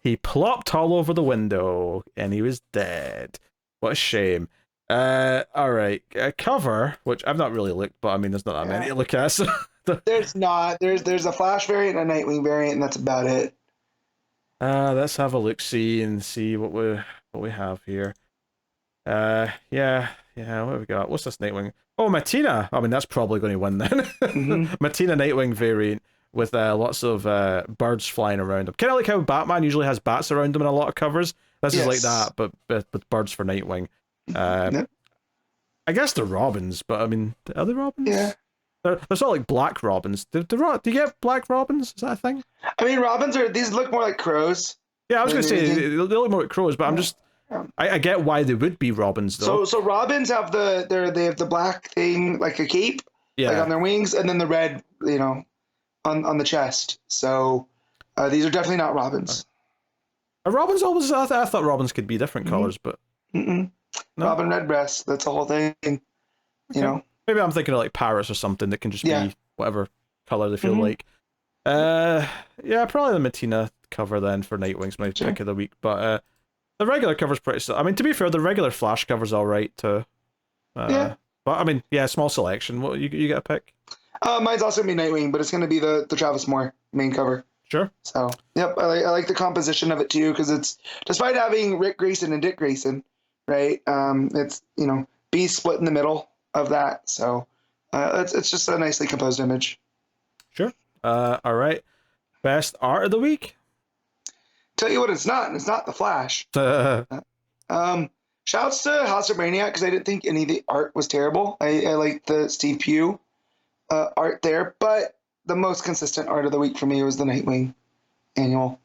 He plopped all over the window, and he was dead. What a shame. All right, cover, which I've not really looked, but I mean, there's not that many to look at. So there's not. There's a Flash variant and a Nightwing variant, and that's about it. Let's have a look, see, and see what we have here. Yeah, what have we got? What's this Nightwing? Oh, Matina. I mean, that's probably going to win then. Matina Nightwing variant with lots of birds flying around him. Kind of like how Batman usually has bats around him in a lot of covers. This is like that, but with birds for Nightwing. Yep. I guess they're robins, but I mean, are they robins? Yeah. They're sort of like black robins. Do you get black robins? Is that a thing? I mean, these look more like crows. Yeah, I was going to say, they look more like crows, but I'm just... I get why they would be robins, though. So robins have they have the black thing, like a cape, like on their wings, and then the red, on the chest. So these are definitely not robins. Are robins always... I thought robins could be different colors, but... No? Robin redbreast, that's the whole thing, you know. Maybe I'm thinking of like parrots or something that can just be whatever color they feel like. Yeah, probably the Matina cover then for Nightwing's my pick of the week. But the regular cover's pretty... I mean, to be fair, the regular Flash cover's all right too. But I mean, small selection. What you get a pick? Mine's also gonna be Nightwing, but it's gonna be the Travis Moore main cover. Sure. So yep, I like the composition of it too, because it's, despite having Rick Grayson and Dick Grayson, right? It's B split in the middle of that, so it's just a nicely composed image. Sure. All right. Best art of the week? Tell you what, it's not the Flash. Shouts to House of Brainiac, because I didn't think any of the art was terrible. I like the Steve Pugh art there, but the most consistent art of the week for me was the Nightwing annual.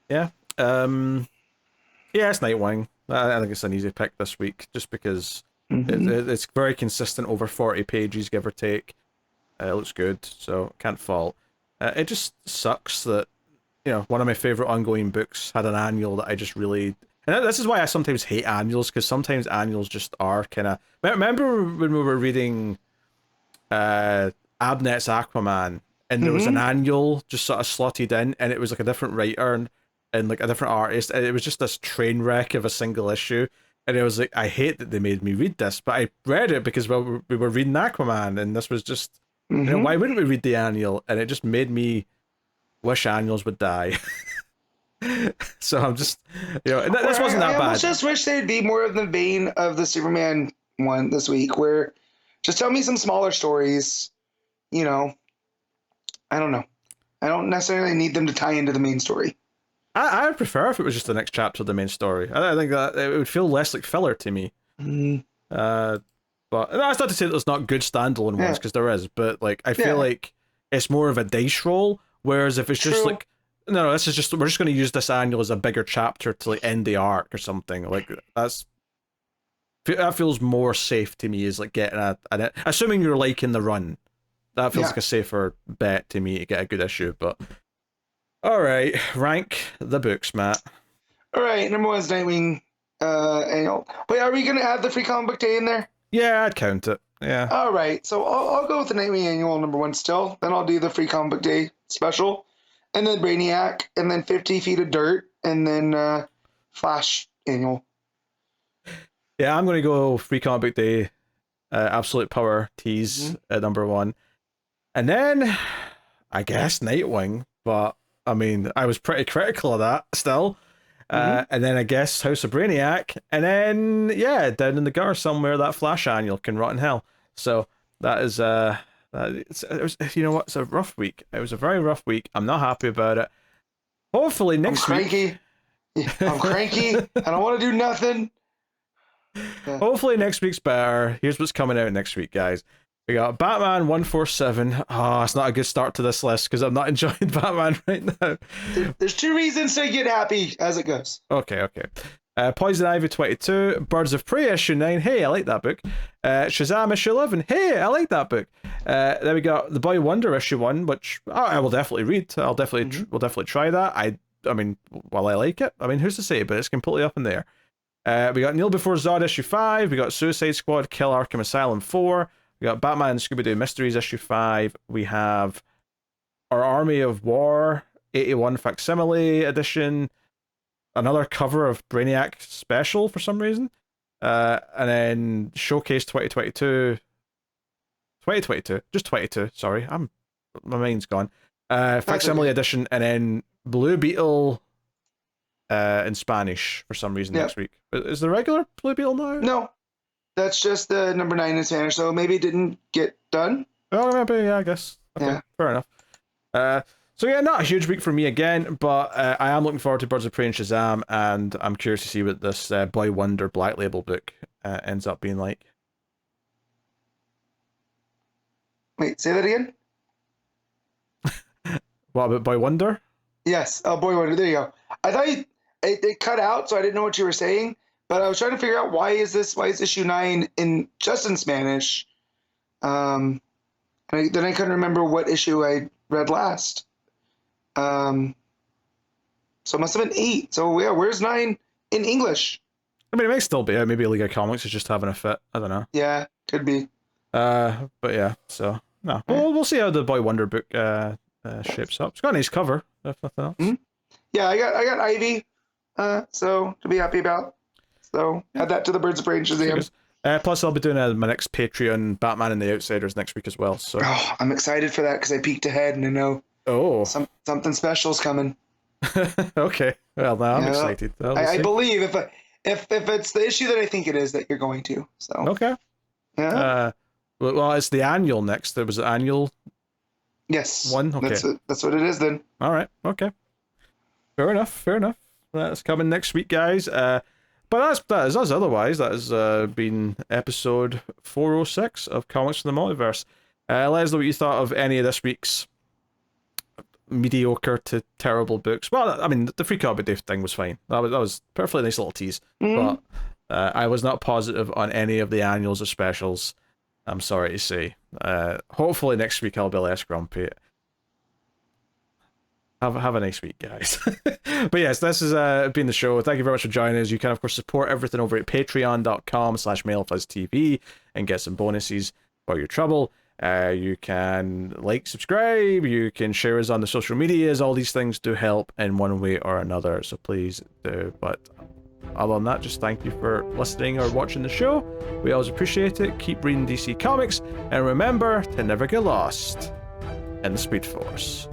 Yeah. It's Nightwing. I think it's an easy pick this week, just because it's very consistent over 40 pages, give or take. It looks good, so can't fault. It just sucks that, one of my favorite ongoing books had an annual that I just really... And this is why I sometimes hate annuals, because sometimes annuals just are kind of... Remember when we were reading Abnett's Aquaman, and there was an annual just sort of slotted in, and it was like a different writer and like a different artist, and it was just this train wreck of a single issue, and it was like, I hate that they made me read this, but I read it because we were reading Aquaman, and this was just, why wouldn't we read the annual? And it just made me wish annuals would die. So I'm just, this wasn't that bad. I just wish they'd be more of the vein of the Superman one this week, where just tell me some smaller stories, I don't know. I don't necessarily need them to tie into the main story. I would prefer if it was just the next chapter of the main story. I think that it would feel less like filler to me. But that's not to say that there's not good standalone ones, because there is. But like, I feel like it's more of a dice roll. Whereas if it's just like, no, this is just, we're just going to use this annual as a bigger chapter to like end the arc or something. Like that feels more safe to me. Is like getting assuming you're liking the run. That feels like a safer bet to me to get a good issue. But all right, rank the books, Matt. All right, number one is Nightwing annual. Wait, are we going to add the free comic book day in there? Yeah, I'd count it. Yeah. All right, so I'll go with the Nightwing annual number one still. Then I'll do the free comic book day special, and then Brainiac, and then 50 Feet of Dirt, and then Flash annual. Yeah, I'm going to go free comic book day, Absolute Power tease at number one. And then, I guess, Nightwing, but, I mean, I was pretty critical of that still. And then I guess House of Brainiac, and then, down in the gutter somewhere, that Flash annual can rot in hell. So, that is, it was, you know what, it's a rough week. It was a very rough week. I'm not happy about it. Hopefully next week... I'm cranky. I don't want to do nothing. Hopefully next week's better. Here's what's coming out next week, guys. We got Batman 147. Oh, it's not a good start to this list because I'm not enjoying Batman right now. There's two reasons to get happy as it goes. Okay. Poison Ivy 22. Birds of Prey issue 9. Hey, I like that book. Shazam issue 11. Hey, I like that book. Then we got The Boy Wonder issue 1, which I will definitely read. We'll definitely try that. I mean, while I like it, I mean, who's to say? But it's completely up in there. We got Kneel Before Zod issue 5. We got Suicide Squad Kill Arkham Asylum 4. We got Batman and Scooby-Doo Mysteries issue 5. We have Our Army of War 81 Facsimile edition. Another cover of Brainiac special for some reason. And then Showcase 2022. 2022. Just 22. Sorry. My mind's gone. Facsimile edition. And then Blue Beetle in Spanish for some reason next week. Is the regular Blue Beetle now? No, that's just the number 9 in Spanish, so maybe it didn't get done. Oh, maybe, yeah, I guess. Okay, yeah. Fair enough. So yeah, not a huge week for me again, but I am looking forward to Birds of Prey and Shazam, and I'm curious to see what this Boy Wonder Black Label book ends up being like. Wait, say that again? What about Boy Wonder? Yes. Oh, Boy Wonder. There you go. I thought it cut out, so I didn't know what you were saying. But I was trying to figure out why is issue 9 just in Spanish? And then I couldn't remember what issue I read last. So it must have been 8. So yeah, where's 9 in English? I mean, it may still be. Maybe League of Comics is just having a fit. I don't know. Yeah, could be. But yeah, so no, we'll see how the Boy Wonder book shapes up. It's got a nice cover, if nothing else. Mm-hmm. Yeah, I got Ivy, so to be happy about. So add that to the Birds of Prey and Shazam. Plus, I'll be doing my next Patreon Batman and the Outsiders next week as well. So I'm excited for that because I peeked ahead and I know something special's coming. Okay, well now I'm excited. I believe if it's the issue that I think it is that you're going to. So okay. Yeah. Well, it's the annual next. There was the annual. Yes. One. Okay. That's what it is then. All right. Okay. Fair enough. That's coming next week, guys. But that is us. Otherwise, that has been episode 406 of Comics from the Multiverse. Let us know what you thought of any of this week's mediocre to terrible books. Well, I mean, the Free Comic Day thing was fine. That was perfectly nice little tease. But I was not positive on any of the annuals or specials. I'm sorry to say. Hopefully next week I'll be less grumpy. Have a nice week, guys. But yes, this has been the show. Thank you very much for joining us. You can, of course, support everything over at patreon.com/MailFuzzTV and get some bonuses for your trouble. You can subscribe, you can share us on the social medias. All these things do help in one way or another, so please do. But other than that, just thank you for listening or watching the show. We always appreciate it. Keep reading DC Comics, and remember to never get lost in the Speed Force.